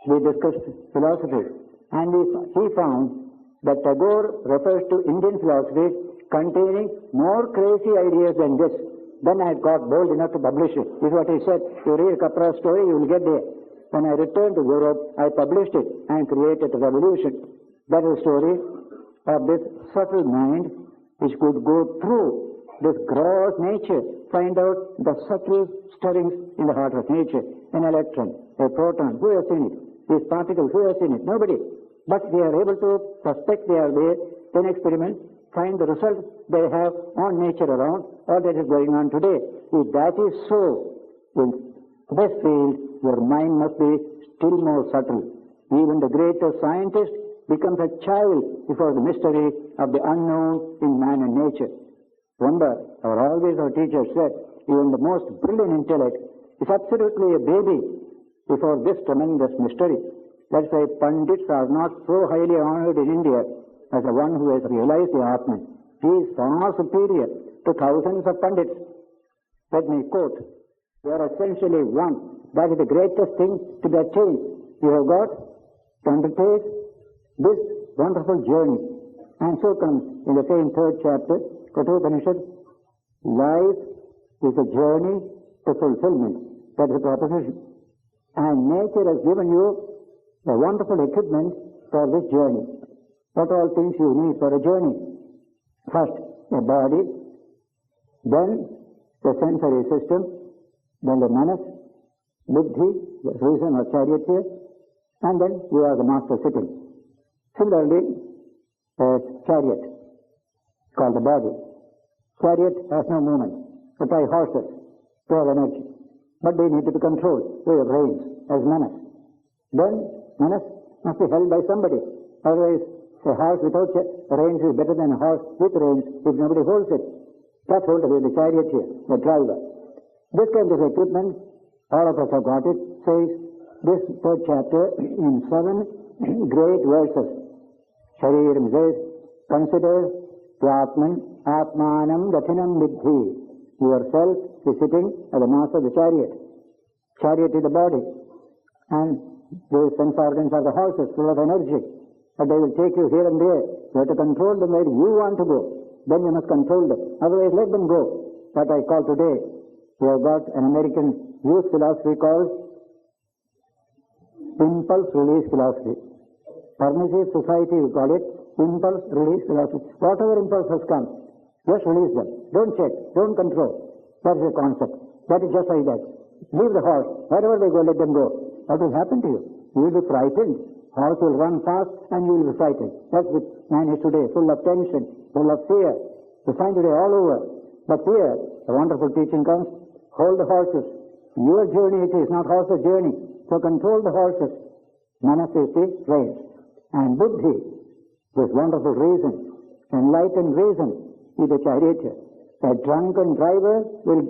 We discussed philosophy. And he found that Tagore refers to Indian philosophy containing more crazy ideas than this. Then I got bold enough to publish it. This is what he said. You read Capra's story, you will get there. When I returned to Europe, I published it and created a revolution. That is the story of this subtle mind which could go through this gross nature, find out the subtle stirrings in the heart of nature. An electron, a proton, who has seen it? These particles, who has seen it? Nobody. But they are able to suspect they are there, then experiment, find the result they have on nature around, all that is going on today. If that is so, in this field, your mind must be still more subtle. Even the greatest scientist becomes a child before the mystery of the unknown in man and nature. Remember, our teachers said, even the most brilliant intellect is absolutely a baby before this tremendous mystery. That's why Pandits are not so highly honored in India as the one who has realized the Atman. He is far superior to thousands of Pandits. Let me quote, we are essentially one. That is the greatest thing to be achieved. You have got to undertake this wonderful journey. And so comes in the same third chapter, Kathopanishad, life is a journey to fulfillment. That is the proposition. And nature has given you a wonderful equipment for this journey. What all things you need for a journey? First, a body, then the sensory system, then the manas, buddhi, the reason or charioteer, and then you are the master sitting. Similarly, a chariot, called the body. Chariot has no movement. But by horses, they have energy. But they need to be controlled. They have reins as manas. Then manas must be held by somebody. Otherwise, a horse without reins is better than a horse with reins if nobody holds it. That's hold away the charioteer, the driver. This kind of equipment, all of us have got it, says this third chapter in 7 great verses. Shariram says, consider the Atman, Atmanam Rathinam Vidhi. Yourself is sitting at the master of the chariot. Chariot is the body. And those sense organs are the horses full of energy. But they will take you here and there. You have to control them where you want to go. Then you must control them. Otherwise, let them go. What I call today, we have got an American youth philosophy called impulse release philosophy. Permissive society, we call it impulse release philosophy. Whatever impulse has come, just release them. Don't check, don't control. That is the concept. That is just like that. Leave the horse. Wherever they go, let them go. What will happen to you? You will be frightened. Horse will run fast and you will be frightened. That's what man is today, full of tension, full of fear. You find today all over. But here, a wonderful teaching comes. Hold the horses. Your journey it is, not horse's journey. So control the horses. Manas is the reins. And buddhi, this wonderful reason, enlightened reason, is the charioteer. A drunken driver will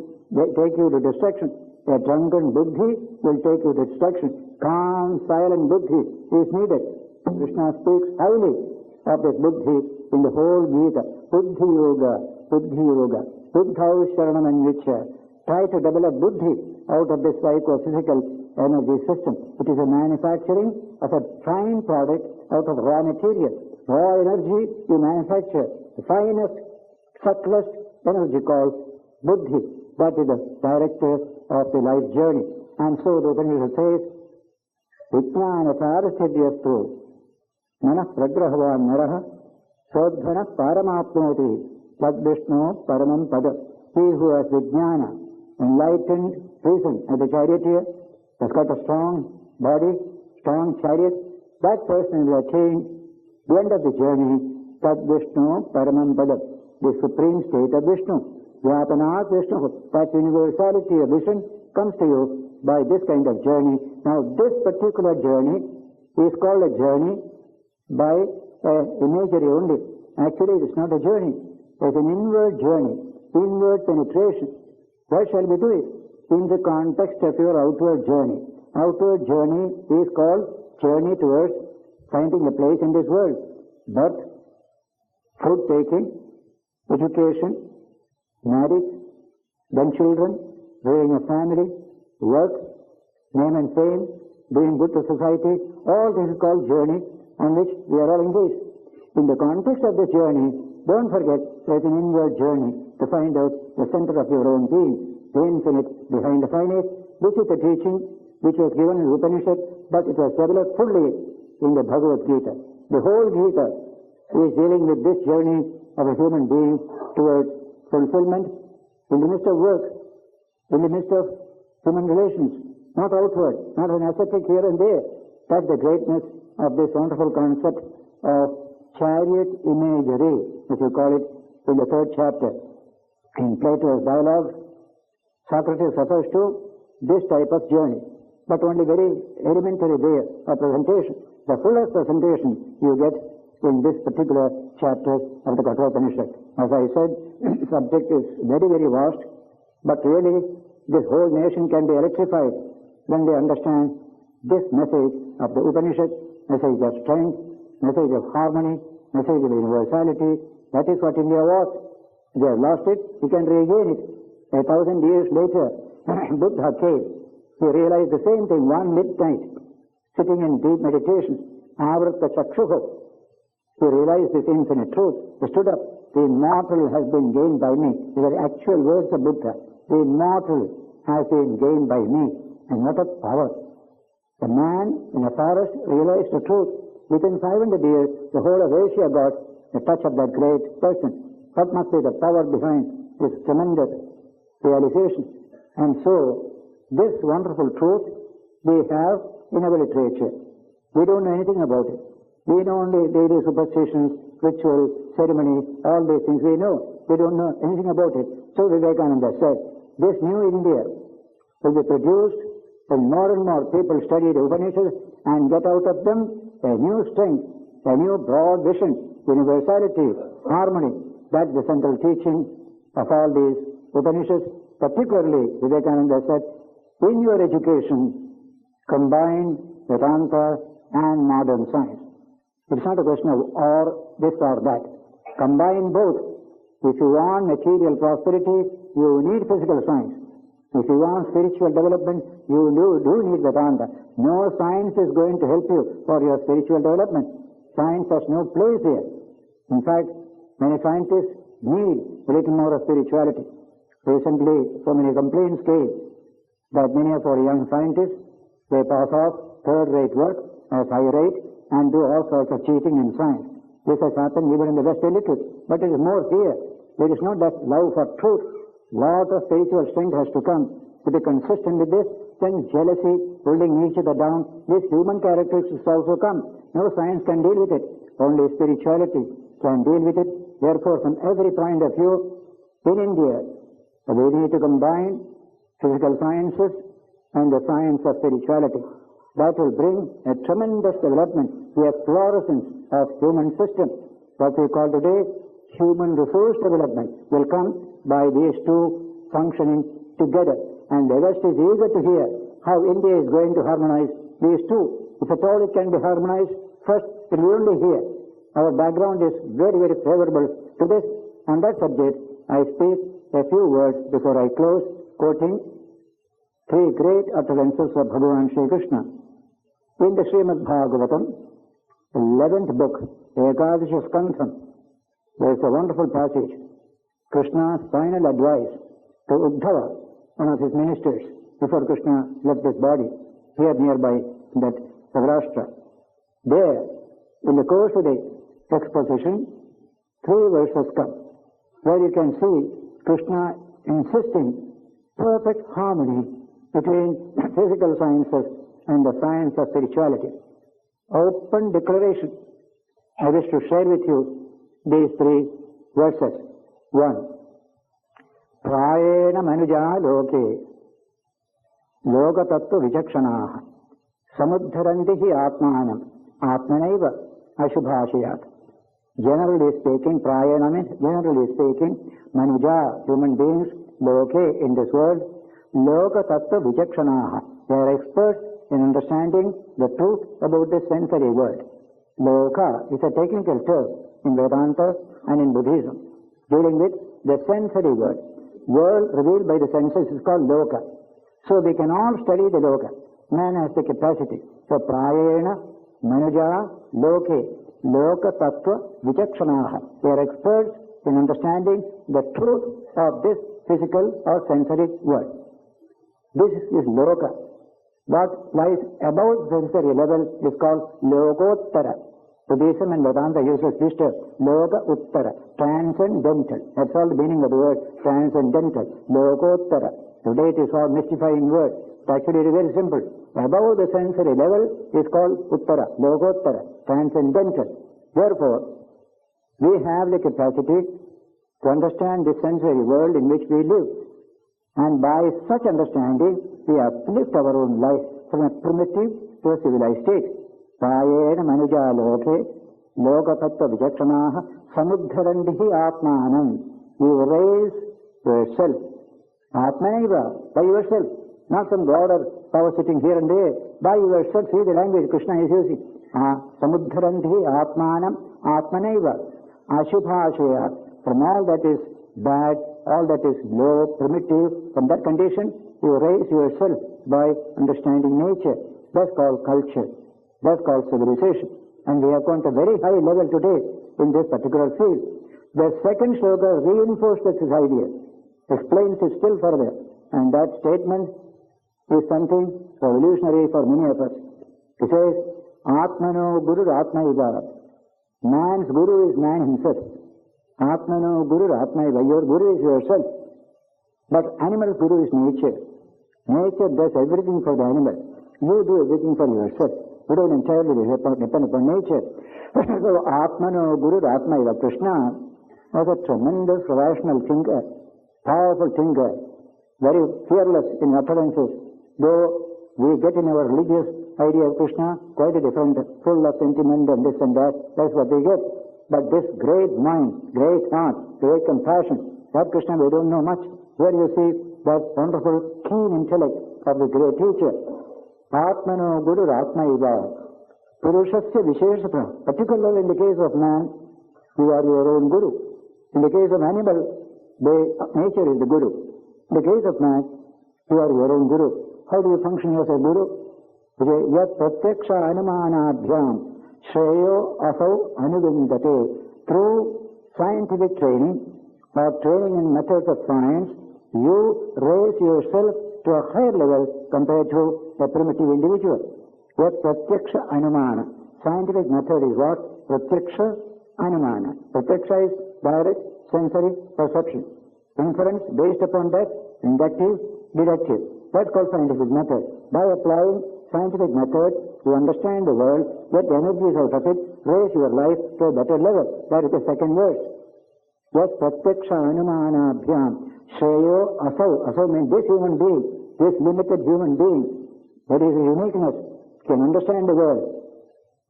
take you to destruction. A drunken buddhi will take you to destruction. Calm, silent buddhi is needed. Krishna speaks highly of this buddhi in the whole Gita. Buddhi yoga, buddhi yoga. Buddhau sharanam anvichya. Try to develop buddhi out of this psychophysical energy system. It is a manufacturing of a fine product out of raw material. Raw energy you manufacture. The finest, subtlest energy called buddhi. That is the director of the life journey. And so the Upanishad says, Vijnana Sarasthidyastu Manah Pragrahavan Naraha Sodhana Paramapnoti Tadvishnu Paramam Pada. He who has Vijnana, enlightened reason, as the charioteer, has got a strong body, strong chariot, that person will attain the end of the journey, Tadvishnu Paramam Pada, the supreme state of Vishnu. Vyapanat Vishnu, that universality of vision comes to you by this kind of journey. Now this particular journey is called a journey by imagery only. Actually it is not a journey. It is an inward journey, inward penetration. Why shall we do it? In the context of your outward journey. Outward journey is called journey towards finding a place in this world. Birth, food taking, education, marriage, then children, rearing a family, work, name and fame, doing good to society, all this is called journey on which we are all engaged. In the context of this journey, don't forget there is an inward journey to find out the center of your own being, the infinite behind the finite. This is the teaching which was given in the Upanishad, but it was developed fully in the Bhagavad Gita. The whole Gita is dealing with this journey of a human being towards fulfillment in the midst of work, in the midst of human relations, not outward, not an ascetic here and there. That's the greatness of this wonderful concept of chariot imagery, as you call it in the 3rd chapter. In Plato's dialogue, Socrates refers to this type of journey, but only very elementary way of presentation. The fullest presentation you get in this particular chapter of the Kathopanishad. As I said, the subject is very, very vast, but really this whole nation can be electrified when they understand this message of the Upanishad, message of strength, message of harmony, message of universality. That is what India was. They have lost it, we can regain it. 1,000 years later, Buddha came. He realized the same thing one midnight, sitting in deep meditation. Avrata Chakshuha. He realized this infinite truth. He stood up. The immortal has been gained by me. These are actual words of Buddha. The immortal has been gained by me. And what a power. The man in a forest realized the truth. Within 500 years, the whole of Asia got the touch of that great person. What must be the power behind this tremendous realization? And so, this wonderful truth we have in our literature. We don't know anything about it. We know only daily superstitions, ritual, ceremony, all these things we know. We don't know anything about it. So Vivekananda said, this new India will be produced when more and more people study the Upanishads and get out of them a new strength, a new broad vision, universality, harmony. That's the central teaching of all these Upanishads. Particularly, Vivekananda said, in your education, combine Vedanta and modern science. It's not a question of or this or that. Combine both. If you want material prosperity, you need physical science. If you want spiritual development, you do need Vedanta. No science is going to help you for your spiritual development. Science has no place here. In fact, many scientists need a little more of spirituality. Recently, so many complaints came that many of our young scientists, they pass off third-rate work as high-rate and do all sorts of cheating in science. This has happened even in the West a little, but it is more here. There is not that love for truth. Lot of spiritual strength has to come. To be consistent with this, then jealousy, holding each other down, this human characteristics also come. No science can deal with it. Only spirituality can deal with it. Therefore, from every point of view, in India, we need to combine physical sciences and the science of spirituality. That will bring a tremendous development, the efflorescence of human system. What we call today human resource development will come by these two functioning together. And the West is eager to hear how India is going to harmonize these two. If at all it can be harmonized, first it will only hear. Our background is very, very favorable to this. On that subject, I speak a few words before I close, quoting three great utterances of Bhagavan Sri Krishna. In the Srimad Bhagavatam, 11th book, Ekadasha Skandham, there is a wonderful passage. Krishna's final advice to Uddhava, one of his ministers, before Krishna left this body, here nearby in that Saurashtra. There, in the course of the exposition, three verses come, where you can see Krishna insisting perfect harmony between physical sciences and the science of spirituality. Open declaration. I wish to share with you these three verses. 1. Prayena manuja loke lokatattva vichakshanaha samudharantihi atmanam atmanaiva ashubhashayat. Generally speaking, prayena means generally speaking, manuja, human beings, loke, in this world, lokatattva vichakshanaha. They are experts in understanding the truth about the sensory world. Loka is a technical term in Vedanta and in Buddhism, dealing with the sensory world. World revealed by the senses is called Loka. So we can all study the Loka. Man has the capacity. So Prayena, Manuja, Loke, Loka Tattva, Vichakshanaha. They are experts in understanding the truth of this physical or sensory world. This is Loka. What lies above the sensory level is called Lokottara. Buddhism and Vedanta uses this term, Loka Uttara, transcendental. That's all the meaning of the word, transcendental, Lokottara. Today it is all mystifying word. It's actually very simple. Above the sensory level is called Uttara, Lokottara, transcendental. Therefore, we have the capacity to understand the sensory world in which we live. And by such understanding, we uplift our own life from a primitive to a civilized state. Prayena manuja loke, lokatattva vichakshanaha, samudharandihi atmanam. You raise yourself. Atmanaiva, by yourself. Not some broader power sitting here and there. By yourself, see the language Krishna is using. Samudharandihi atmanam, atmanaiva. Ashubhashaya. From all that is bad, all that is low, primitive, from that condition, you raise yourself by understanding nature. That's called culture. That's called civilization. And we have gone to a very high level today in this particular field. The second sloka reinforces this idea, explains it still further. And that statement is something revolutionary for many of us. It says, Atmano Guru Atmaiva. Man's Guru is man himself. Atmano Guru Atmaiva. Your Guru is yourself. But animal Guru is nature. Nature does everything for the animal. You do everything for yourself. You don't entirely depend upon nature. So Atmano Guru Atmaiva. Krishna was a tremendous rational thinker, powerful thinker, very fearless in utterances. Though we get in our religious idea of Krishna quite a different, full of sentiment and this and that. That's what we get. But this great mind, great heart, great compassion, that Krishna we don't know much. Here you see that wonderful, keen intellect of the great teacher. Atmano Guru Atmaiva. Purushasya Visheshata. Particularly in the case of man, you are your own Guru. In the case of animal, nature is the Guru. In the case of man, you are your own Guru. How do you function as a Guru? Yat pratyaksha anumanabhyam shreyo asau anuvindate. Through scientific training or training in methods of science, you raise yourself to to a higher level compared to a primitive individual. Yet pratyaksha anumana. Scientific method is what? Pratyaksha anumana. Pratyaksha is direct sensory perception. Inference based upon that, inductive, deductive. That's called scientific method. By applying scientific method, you understand the world, get energies out of it, raise your life to a better level. That is the second verse. Yes, pratyaksha anumanabhyam shreyo asau. Asau means this human being, this limited human being, that is a uniqueness, can understand the world.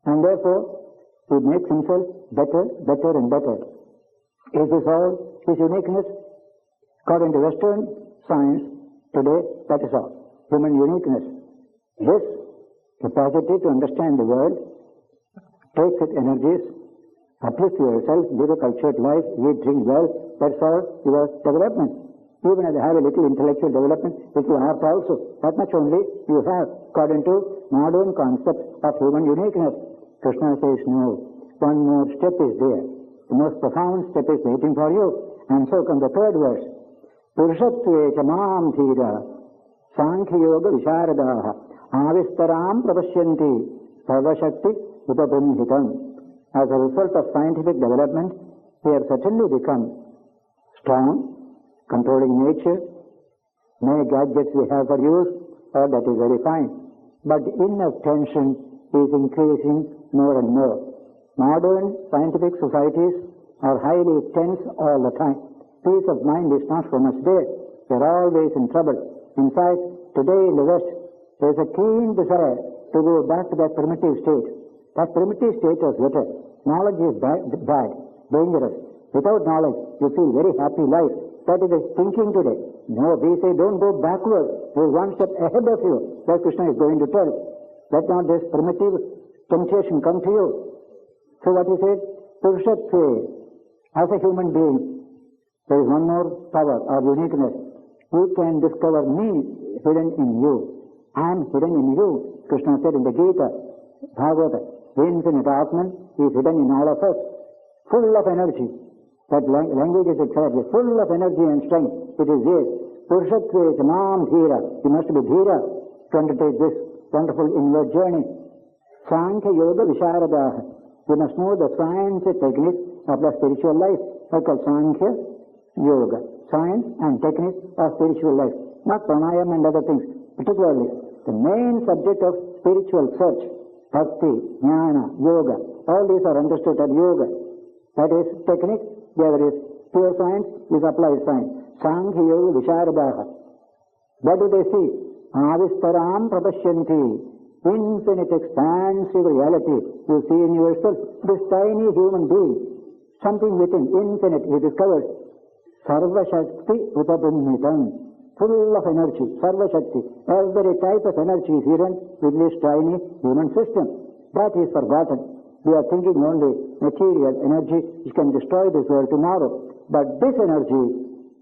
And therefore, he makes himself better, better and better. Is this all? His uniqueness? According to Western science, today, that is all. Human uniqueness. This capacity to understand the world takes its energies, uplift yourself, live a cultured life, eat, drink well, that's all your development. Even if you have a little intellectual development, little art also, that much only you have, according to modern concept of human uniqueness. Krishna says, no, one more step is there. The most profound step is waiting for you. And so comes the third verse. Purushatve chamam thira sankhya yoga visharadaha avistaram prapashyanti sarvashakti upabrimhitam. As a result of scientific development, we have certainly become strong, controlling nature. Many gadgets we have for use, all that is very fine. But the inner tension is increasing more and more. Modern scientific societies are highly tense all the time. Peace of mind is not so much there. They are always in trouble. In fact, today in the West, there is a keen desire to go back to that primitive state. That primitive state was better. Knowledge is bad, dangerous. Without knowledge, you feel very happy life. That is the thinking today. No, we say don't go backward. There is one step ahead of you. That Krishna is going to tell. Let not this primitive temptation come to you. So what he said, Purushatve, as a human being, there is one more power or uniqueness. You can discover me hidden in you. I am hidden in you. Krishna said in the Gita, Bhagavata, the infinite Atman is hidden in all of us, full of energy. That language is exactly full of energy and strength. It is there. Purushatve chamam dhira. You must be dhira to undertake this wonderful inward journey. Sankhya yoga visharadaha. You must know the science and technique of the spiritual life. I call Sankhya yoga. Science and technique of spiritual life. Not pranayam and other things. Particularly, the main subject of spiritual search, bhakti, jnana, yoga, all these are understood as yoga. That is technique, the other is pure science, is applied science. Sankhya yoga visharadaha. What do they see? Avistaram prapashyanti. Infinite expansive reality you see in yourself. This tiny human being, something within, infinite, you discover. Sarvashakti upabrimhitam. Full of energy, Sarvashakti. Every type of energy is hidden with this tiny human system. That is forgotten. We are thinking only material energy which can destroy this world tomorrow. But this energy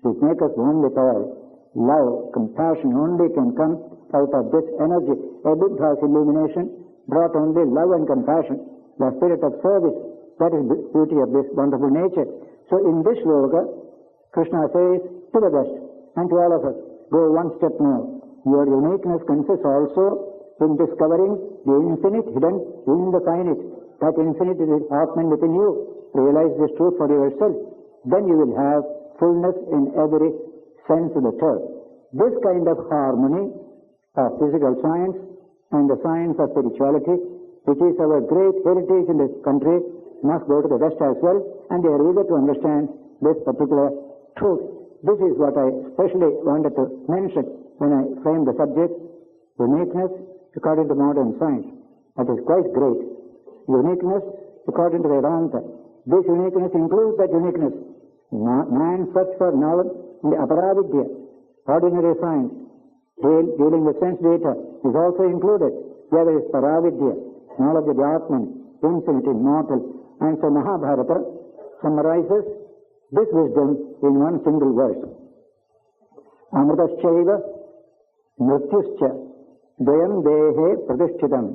will make us one with all. Love, compassion only can come out of this energy. A Buddha's illumination brought only love and compassion, the spirit of service. That is the beauty of this wonderful nature. So in this yoga, Krishna says to the West and to all of us, go one step more. Your uniqueness consists also in discovering the infinite hidden in the finite. That infinite is Atman within you. Realize this truth for yourself. Then you will have fullness in every sense of the term. This kind of harmony of physical science and the science of spirituality, which is our great heritage in this country, must go to the West as well, and they are eager to understand this particular truth. This is what I especially wanted to mention when I framed the subject, uniqueness according to modern science. That is quite great. Uniqueness according to Vedanta. This uniqueness includes that uniqueness. Man search for knowledge in the aparavidya, ordinary science, dealing with sense data, is also included. The other is paravidya, knowledge of the Atman, infinite, immortal. And so Mahabharata summarizes this wisdom in one single verse. Amritaschaiva mrityuscha dvayam dehe pratishchitam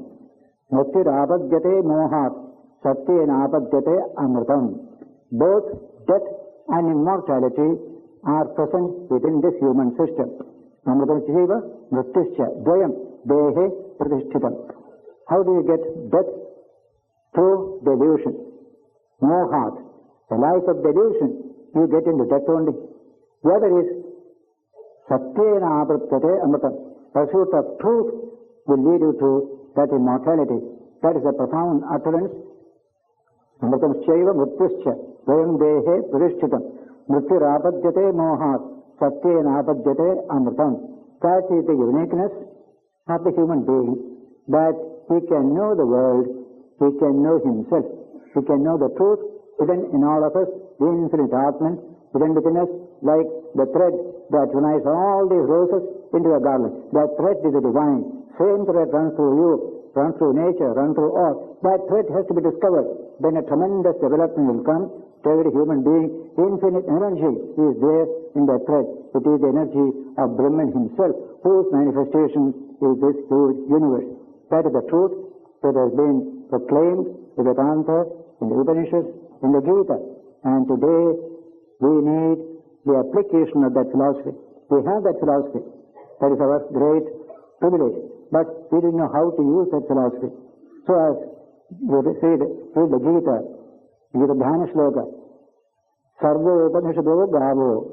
mrityur apadyate mohat satyena apadyate amritam. Both death and immortality are present within this human system. Amritam Jiva, Mrityuscha, Dvayam, Dehe, Pratishtitam. How do you get death? Through delusion. Mohat, the life of delusion, you get into death only. The other is Satyena Apratyate Amritam. Pursuit of truth will lead you to that immortality. That is a profound utterance. Amritam Shaiva Mrityuscha, Dvayam Dehe, Pratishtitam. Mrityurapadyate Mohat, Satyena Apadyate Amritam. That is the uniqueness of the human being, that he can know the world, he can know himself, he can know the truth hidden in all of us, the infinite Atman, hidden within us, like the thread that unites all these roses into a garland. That thread is the divine. Same thread runs through you, runs through nature, runs through all. That thread has to be discovered. Then a tremendous development will come to every human being. Infinite energy is there in that thread. It is the energy of Brahman himself, whose manifestation is this huge universe. That is the truth that has been proclaimed in the Anantha, in the Upanishads, in the Gita. And today we need the application of that philosophy. We have that philosophy. That is our great privilege. But we didn't know how to use that philosophy. So as you read the Gita, Gita Dhyana Shloka, Sarvo Upanishado Gavo,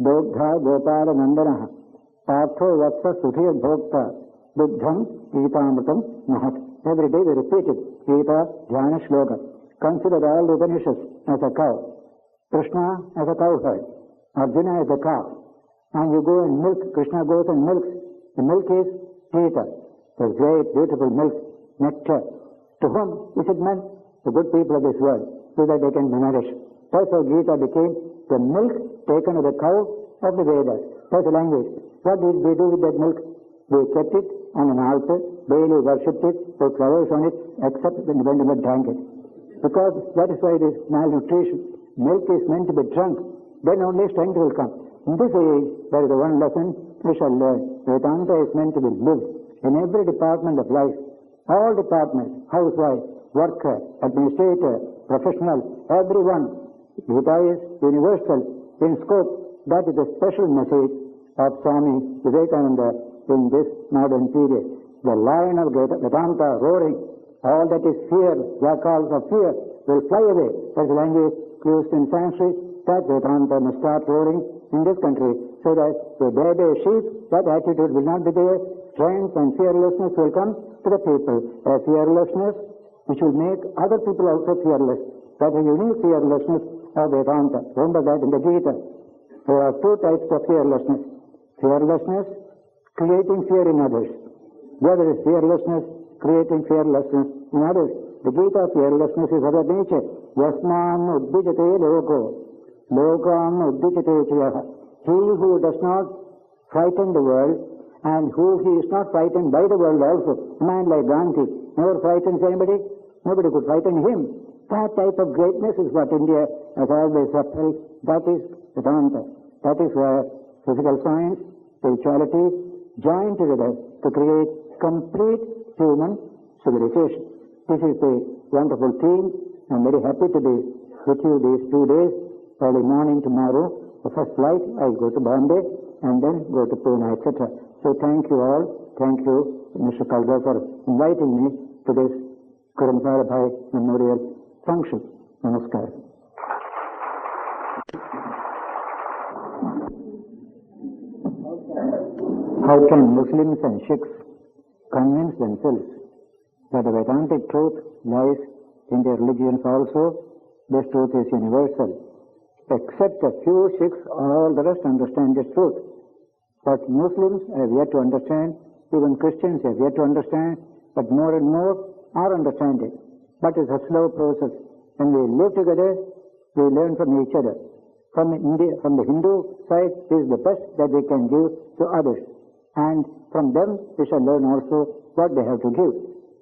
Dogdha Gopala Nandanaha, Partho Vatsa Suthir Bhokta, Buddham Gitamritam Mahat. Every day we repeat it. Gita Dhyana Shloka. Consider all the Upanishads as a cow. Krishna as a cowherd. Arjuna as a calf. And you go and milk. Krishna goes and milks. The milk is Gita. The great, beautiful milk, nectar. To whom is it meant? The good people of this world, so that they can be nourished. That's how Gita became the milk taken to the cow of the Vedas. That's the language. What did they do with that milk? They kept it on an altar, daily worshipped it, put flowers on it, except when they drank it. Because that is why it is malnutrition. Milk is meant to be drunk, then only strength will come. In this age, there is the one lesson we shall learn. Vedanta is meant to be lived in every department of life. All departments, housewife, worker, administrator, professional, everyone. Gita is universal in scope. That is the special message of Swami Vivekananda in this modern period. The lion of Vedanta roaring, all that is fear, jackals of fear, will fly away. That's the language used in Sanskrit. That Vedanta must start roaring in this country, so that the baby sheep, that attitude will not be there. Strength and fearlessness will come to the people. A fearlessness which will make other people also fearless. That is a unique fearlessness of Vedanta. Remember that in the Gita. There are two types of fearlessness. Fearlessness, creating fear in others. The other is fearlessness, creating fearlessness in others. The Gita fearlessness is of that nature. Yasman uddhijate loko, lokam uddhijate chiyaha. He who does not frighten the world, and who he is not frightened by the world also. A man like Gandhi never frightens anybody. Nobody could frighten him. That type of greatness is what India has always upheld. That is Vedanta. That is where physical science, spirituality join together to create complete human civilization. This is the wonderful theme. I'm very happy to be with you these 2 days. Early morning tomorrow, the first flight, I'll go to Bombay and then go to Pune, etc. So thank you all. Thank you, Mr. Kalga, for inviting me to this Kuramsarabhai Memorial function. Namaskar. How can Muslims and Sikhs convince themselves that the Vedantic truth lies in their religions also? This truth is universal. Except a few Sikhs, all the rest understand this truth. But Muslims have yet to understand, even Christians have yet to understand, but more and more are understanding. But it's a slow process. When we live together, we learn from each other. From the Hindu side, this is the best that we can give to others. And from them, we shall learn also what they have to give.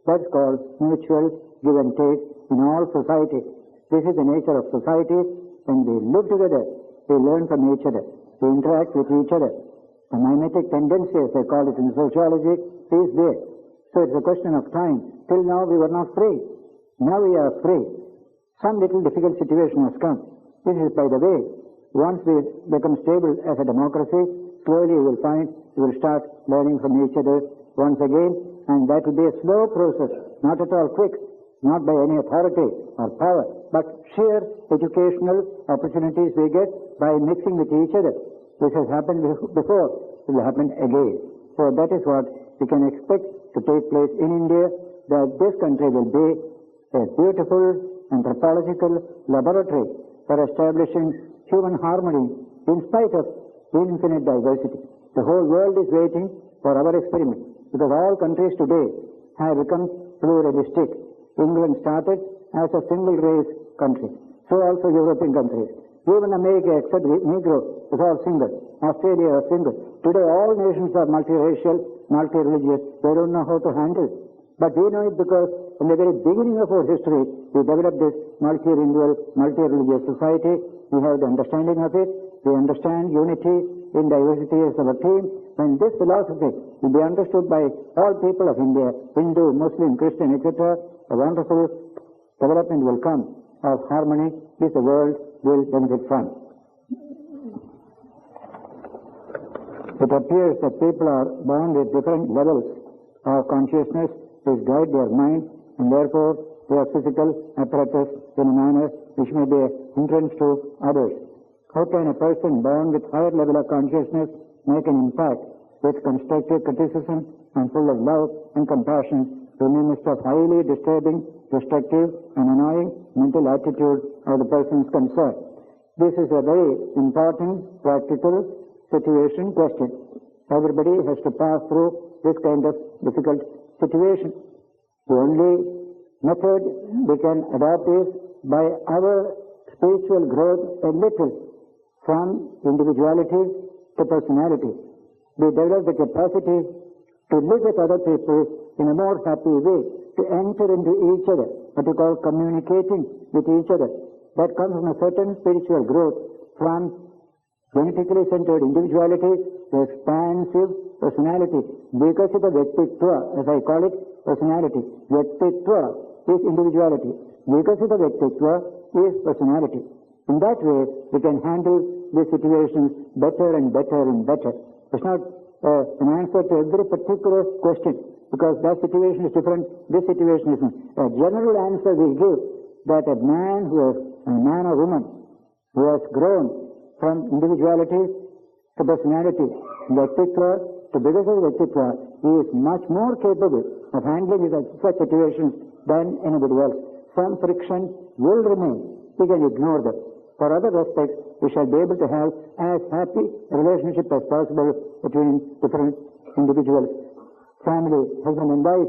That's called mutual give and take in all society. This is the nature of society. When we live together, we learn from each other. We interact with each other. The mimetic tendency, as they call it in sociology, is there. So it's a question of time. Till now we were not free. Now we are free. Some little difficult situation has come. This is by the way. Once we become stable as a democracy, slowly you will find you will start learning from each other once again, and that will be a slow process, not at all quick, not by any authority or power, but sheer educational opportunities we get by mixing with each other. This has happened before, it will happen again. So that is what we can expect to take place in India, that this country will be a beautiful anthropological laboratory for establishing human harmony in spite of infinite diversity. The whole world is waiting for our experiment, because all countries today have become pluralistic. England started as a single race country, so also European countries. Even America, except Negro, is all single. Australia is single. Today all nations are multiracial, multi-religious. They don't know how to handle it. But we know it because in the very beginning of our history, we developed this multilingual, multi-religious society. We have the understanding of it. We understand unity in diversity as our theme. When this philosophy will be understood by all people of India, Hindu, Muslim, Christian, etc., a wonderful development will come of harmony which the world will benefit from. It appears that people are born with different levels of consciousness which guide their mind, and therefore their physical apparatus in a manner which may be a hindrance to others. How can a person born with higher level of consciousness make an impact with constructive criticism and full of love and compassion in the midst of highly disturbing, destructive and annoying mental attitude of the persons concerned? This is a very important practical situation question. Everybody has to pass through this kind of difficult situation. The only method we can adopt is by our spiritual growth a little from individuality to personality. We develop the capacity to live with other people in a more happy way, to enter into each other, what we call communicating with each other. That comes from a certain spiritual growth from genetically centered individuality to expansive personality. Vikasita Vyaktitva, as I call it, personality. Vyaktitva is individuality. Vikasita Vyaktitva is personality. In that way, we can handle these situations better and better and better. It's not an answer to every particular question, because that situation is different, this situation isn't. A general answer we give that a man or woman who has grown from individuality to personality, Vyaktitva to Vikasita Vyaktitva, he is much more capable of handling such situations than anybody else. Some friction will remain. We can ignore them. For other aspects, we shall be able to have as happy a relationship as possible between different individuals. Family, husband and wife,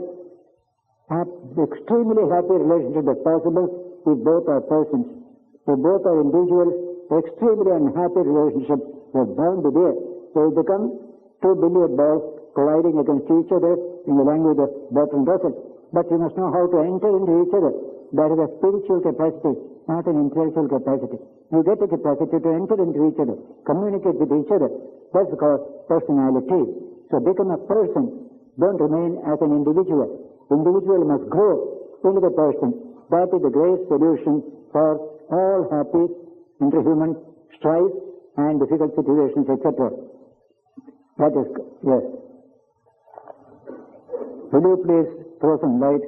have extremely happy relationship as possible if both are persons. If both are individuals, extremely unhappy relationship is bound to be there. So we become two billiard balls colliding against each other in the language of Bertrand Russell. But you must know how to enter into each other. That is a spiritual capacity, not an intellectual capacity. You get a capacity to enter into each other, communicate with each other. That's called personality. So become a person. Don't remain as an individual. Individual must grow into the person. That is the great solution for all happy interhuman strife and difficult situations, etc. That is, yes. Will you please throw some light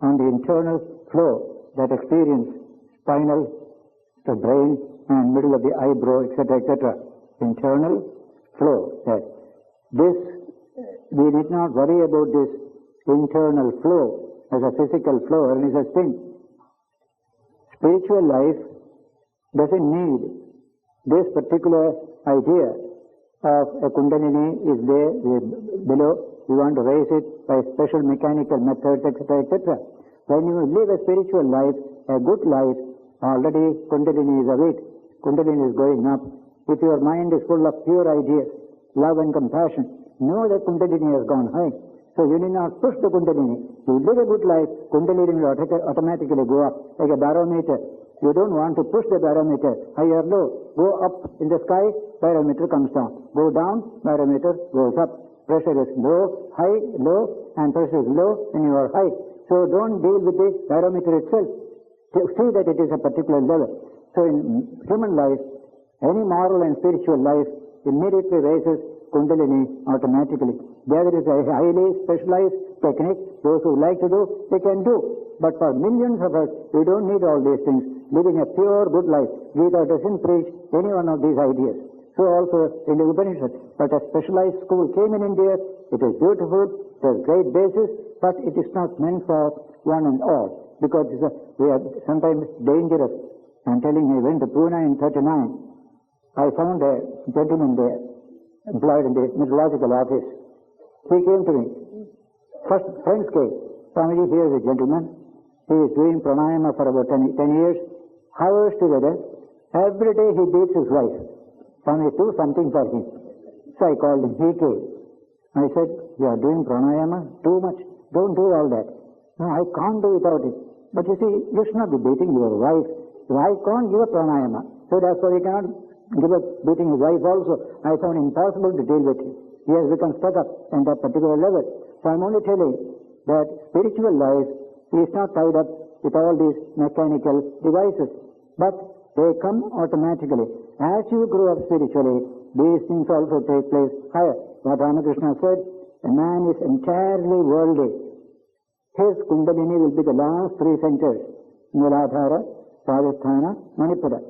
on the internal flow that experience spinal to brain and middle of the eyebrow, etc., etc. Internal flow. Yes. This, we need not worry about this internal flow as a physical flow or any such thing. Spiritual life doesn't need this particular idea of a kundalini is there below. You want to raise it by special mechanical methods, etc., etc. When you live a spiritual life, a good life, already kundalini is awake. Kundalini is going up. If your mind is full of pure ideas, love and compassion, know that kundalini has gone high. So you need not push the kundalini. You live a good life, kundalini will automatically go up, like a barometer. You don't want to push the barometer high or low. Go up in the sky, barometer comes down. Go down, barometer goes up. Pressure is low, high, low, and pressure is low, and you are high. So don't deal with the barometer itself. See that it is a particular level. So in human life, any moral and spiritual life immediately raises Kundalini automatically. There is a highly specialized technique. Those who like to do, they can do. But for millions of us, we don't need all these things. Living a pure, good life. Gita doesn't preach any one of these ideas. So also in the Upanishad. But a specialized school came in India. It is beautiful. It has great basis. But it is not meant for one and all. Because we are sometimes dangerous. I'm telling you, I went to Pune in 39. I found a gentleman there, employed in the meteorological office. He came to me. First, friends came. Swamiji, here is a gentleman. He is doing pranayama for about 10 years. Hours together. Every day he beats his wife. Swami, do something for him. So I called him. He came. I said, you are doing pranayama? Too much. Don't do all that. No, I can't do without it. But you see, you should not be beating your wife. I can't give a pranayama. So therefore you cannot give up beating his wife also. I found impossible to deal with him. He has become stuck up in that particular level. So I'm only telling that spiritual life is not tied up with all these mechanical devices. But they come automatically. As you grow up spiritually, these things also take place higher. What Ramakrishna said, a man is entirely worldly. His Kundalini will be the last three centers. Neelakanta, Rajasthana, Manipura.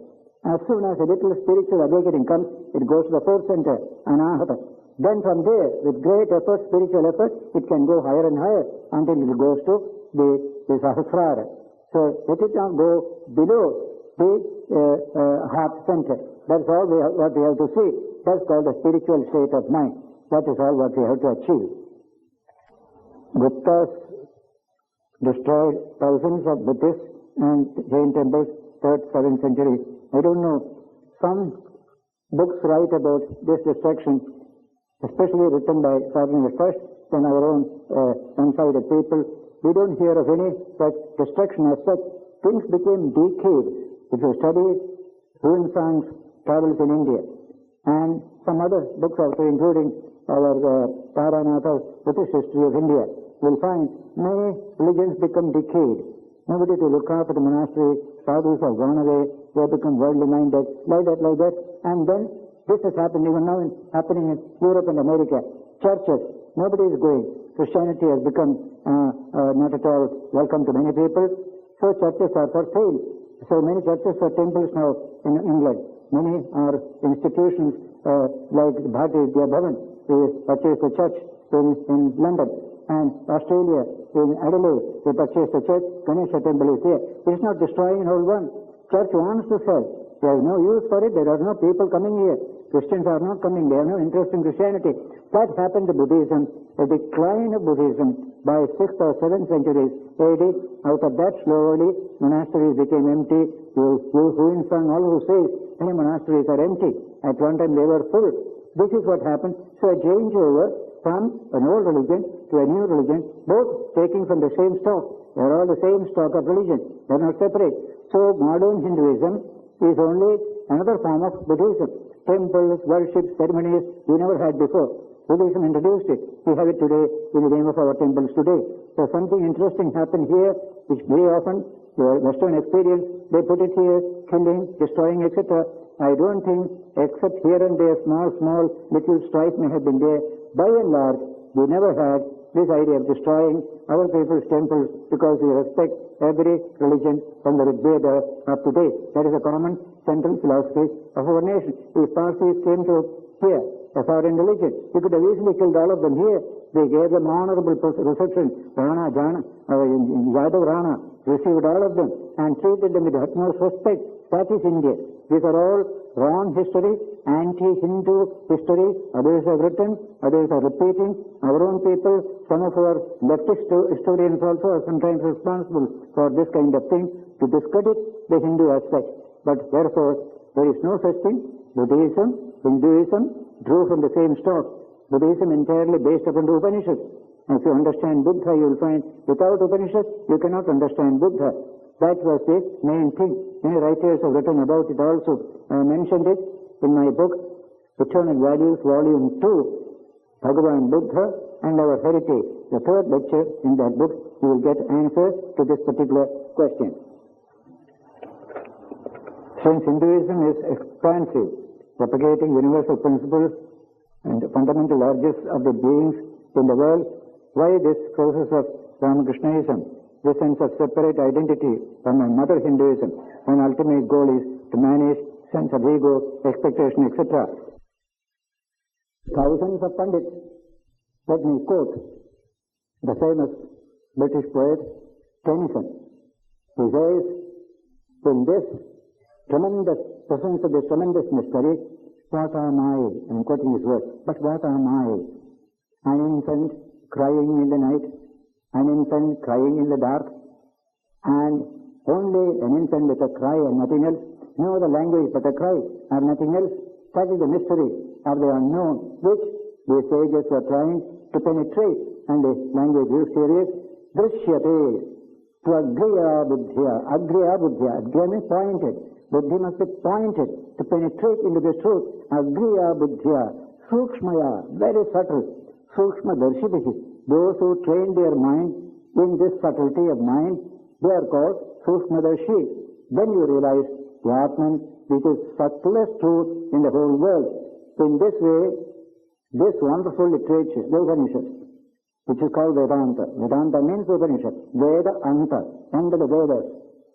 As soon as a little spiritual awakening comes, it goes to the fourth center, Anantha. Then from there, with great effort, spiritual effort, it can go higher and higher until it goes to the Sahasrara. So let it not go below the heart center. That's all what we have to see. That's called the spiritual state of mind. That is all what we have to achieve. Guptas destroyed thousands of Buddhist and Jain temples, 3rd, 7th century. I don't know. Some books write about this destruction, especially written by foreigners first, then our own one-sided people. We don't hear of any such destruction as such. Things became decayed. If you study Huinsang's travels in India, and some other books also, including our Taranatha's Buddhist history of India, you'll find many religions become decayed. Nobody to look after the monastery, sadhus have gone away, they have become worldly minded, like that. And then this has happened even now, happening in Europe and America. Churches, nobody is going. Christianity has become not at all welcome to many people. So churches are for sale. So many churches are temples now in England. Many are institutions like Bharti Vidya Bhavan. They purchased a church in London. And Australia, in Adelaide, they purchased a church. Ganesha temple is there. It's not destroying an old one. Church wants to sell. There is no use for it. There are no people coming here. Christians are not coming. They have no interest in Christianity. That happened to Buddhism. A decline of Buddhism by 6th or 7th centuries AD. Out of that, slowly, monasteries became empty. Huinsang, all who say many monasteries are empty. At one time they were full. This is what happened. So a changeover from an old religion to a new religion, both taking from the same stock. They are all the same stock of religion. They are not separate. So modern Hinduism is only another form of Buddhism. Temples, worship, ceremonies we never had before. Buddhism introduced it. We have it today in the name of our temples today. So something interesting happened here, which very often, the Western experience, they put it here, killing, destroying, etc. I don't think, except here and there, small little strife may have been there. By and large, we never had this idea of destroying our people's temples because we respect every religion from the Rig Veda up to date. That is a common central philosophy of our nation. If Parsis came to here, a foreign religion, we could have easily killed all of them here. They gave them honorable reception. Rana, Jana, Yadav Rana received all of them and treated them with the utmost respect. That is India. These are all wrong history, anti-Hindu history. Others have written, others are repeating. Our own people, some of our leftist historians also are sometimes responsible for this kind of thing, to discredit the Hindu aspect. But therefore, there is no such thing. Buddhism, Hinduism drew from the same stock. Buddhism entirely based upon the Upanishads. If you understand Buddha, you will find without Upanishads, you cannot understand Buddha. That was the main thing. Many writers have written about it also. I mentioned it in my book, Eternal Values, Volume 2, Bhagavan Buddha and Our Heritage. The third lecture in that book, you will get answers to this particular question. Since Hinduism is expansive, propagating universal principles, and the fundamental urges of the beings in the world. Why this process of Ramakrishnaism, this sense of separate identity from my mother Hinduism, when ultimate goal is to manage sense of ego, expectation, etc. Thousands of pundits, let me quote the famous British poet Tennyson. He says, in this tremendous presence of this tremendous mystery, what am I? I'm quoting his words, but what am I? An infant crying in the night, an infant crying in the dark, and only an infant with a cry and nothing else. No other language but a cry and nothing else. That is the mystery of the unknown, which the sages were trying to penetrate, and the language used here is drishyate, to agriya buddhya. Agriya buddhya. Agriya means pointed. Buddhi must be pointed to penetrate into the truth. Agriya buddhya. Sukshmaya, very subtle. Sukshma darshibihi. Those who train their mind in this subtlety of mind, they are called Sukshma darshi. Then you realize the Atman, which is subtlest truth in the whole world. In this way, this wonderful literature, the Upanishads, which is called Vedanta. Vedanta means Upanishad. Veda Anta, end of the Vedas,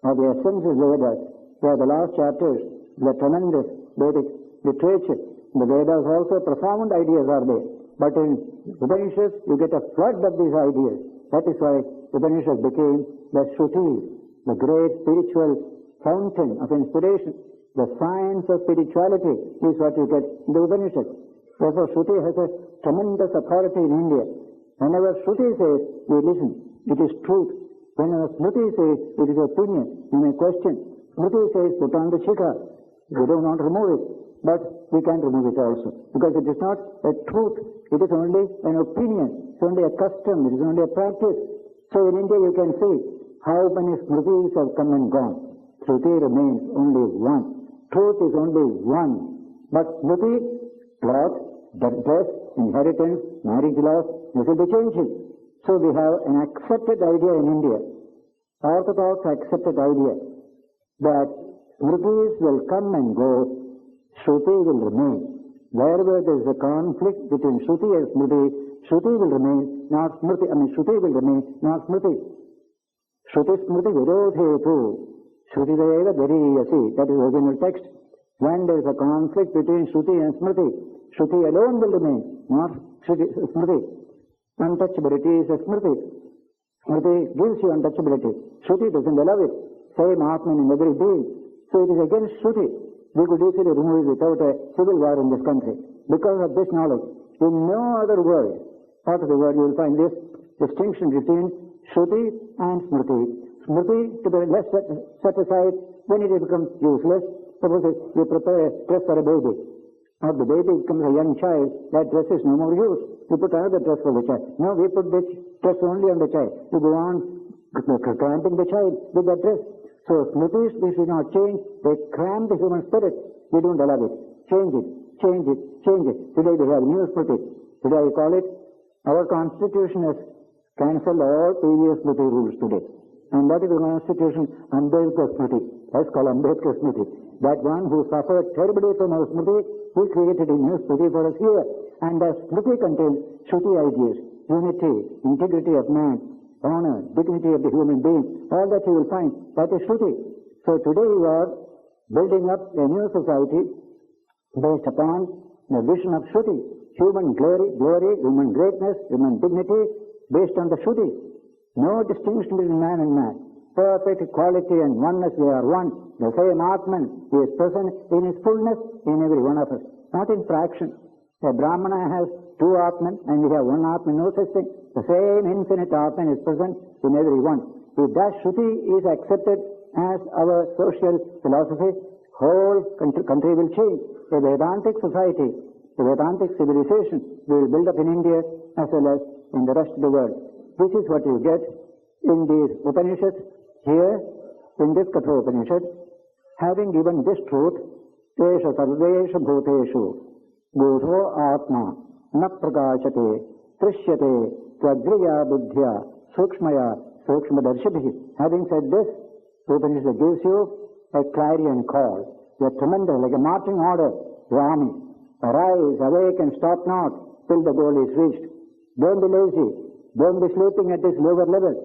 or the essence is Vedas. They are the last chapters, the tremendous Vedic literature. The Vedas also profound ideas are there. But in Upanishads, you get a flood of these ideas. That is why Upanishads became the Shrutis, the great spiritual fountain of inspiration. The science of spirituality is what you get in the Upanishads. Therefore, Shruti has a tremendous authority in India. Whenever Shruti says, we listen. It is truth. Whenever Smriti says, it is opinion. You may question. Smriti says, put on the shikha. We don't want to remove it. But we can remove it also. Because it is not a truth. It is only an opinion. It's only a custom. It is only a practice. So in India you can see how many Smritis have come and gone. Shruti remains only one. Truth is only one. But Smriti, plot, dress, inheritance, marriage laws, this will be changing. So we have an accepted idea in India, orthodox accepted idea, that Smritis will come and go, Shruti will remain. Wherever there is a conflict between Shruti and Smriti, Shruti will remain, not Smriti. Shruti will remain, not Smriti. Shruti Smriti virodhetu. Shruti deva dhariyasi. That is the original text. When there is a conflict between Shruti and Smriti, Shruti alone will remain, not Smriti. Untouchability is a Smriti. Smriti gives you untouchability. Shruti doesn't allow it. Same Atman in every being. So it is against Shruti. We could easily remove it without a civil war in this country. Because of this knowledge, in no other world, part of the world, you will find this distinction between Shruti and Smriti. Smriti to be less set aside when it becomes useless. Suppose you prepare a dress for a baby. Or the baby becomes a young child, that dress is no more used. You put another dress for the child. No, we put this dress only on the child. You go on cramping the child with that dress. So Smritis, we should not change. They cramp the human spirit. We don't allow it. Change it, change it, change it. Today we have new Smriti. Today I call it, our constitution has cancelled all previous Smriti rules today. And that is the constitution, Ambedkar Smriti. That's called Ambedkar Smriti. That one who suffered terribly from our Smriti, he created a new Smriti for us here. And the Smriti contains Shruti ideas, unity, integrity of man, honor, dignity of the human being. All that you will find, that is Shruti. So today you are building up a new society based upon the vision of Shruti. Human glory, human greatness, human dignity, based on the Shruti. No distinction between man and man. Perfect equality and oneness, we are one. The same Atman, he is present in his fullness in every one of us, not in fractions. A Brahmana has two Atman and we have one Atman, no such thing. The same infinite Atman is present in every one. If that Shruti is accepted as our social philosophy, whole country will change. A Vedantic society, a Vedantic civilization will build up in India as well as in the rest of the world. This is what you get in these Upanishads. Here, in this Katha Upanishad, having given this truth, Tesha Sarvesha Bhuteshu, Bodho Atma, Na Prakashate, Trishyate, Tvagriya Buddhya, Sukshmaya, Sukshma Darshibhi. Having said this, the Upanishad gives you a clarion call, a tremendous, like a marching order, the army. Arise, awake and stop not till the goal is reached. Don't be lazy. Don't be sleeping at this lower level.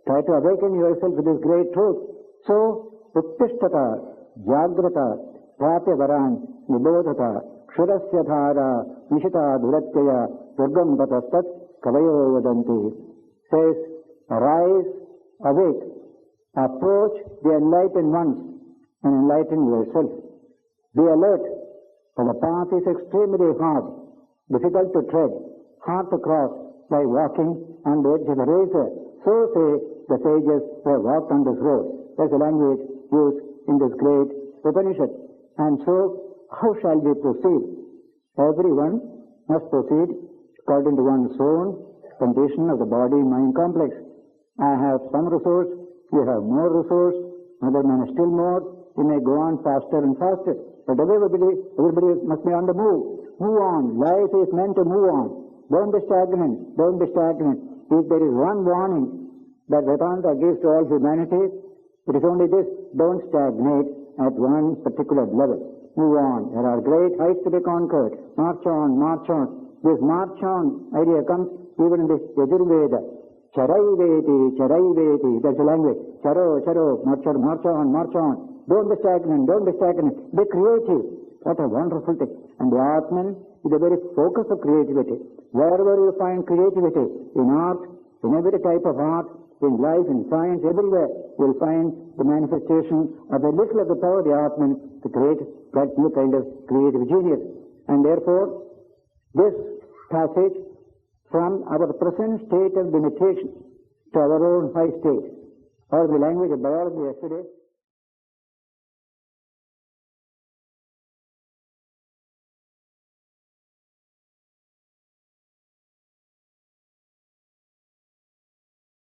Try to awaken yourself with this great truth. So, uttishtata, jagrata, prapya varan, nibodhata, kshurasya dhara, nishita dhuratyaya, durgam patastat, kavayo vadanti. Says, arise, awake, approach the enlightened ones and enlighten yourself. Be alert, for the path is extremely hard, difficult to tread, hard to cross by walking on the edge of a razor. So say the sages who have walked on this road. There's a language used in this great Upanishad. And so, how shall we proceed? Everyone must proceed according to one's own condition of the body-mind complex. I have some resource, you have more resource, another man has still more. You may go on faster and faster. But everybody must be on the move. Move on. Life is meant to move on. Don't be stagnant. Don't be stagnant. If there is one warning that Vedanta gives to all humanity, it is only this: don't stagnate at one particular level. Move on. There are great heights to be conquered. March on, march on. This march on idea comes even in this Yajurveda. Charaiveti, charaiveti. That's the language. Charo, charo, march on, march on, march on. Don't be stagnant, don't be stagnant. Be creative. What a wonderful thing. And the Atman is the very focus of creativity. Wherever you find creativity, in art, in every type of art, in life, in science, everywhere, you'll find the manifestation of a little of the power of the Atman to create that new kind of creative genius. And therefore, this passage from our present state of limitation to our own high state, or the language of biology yesterday,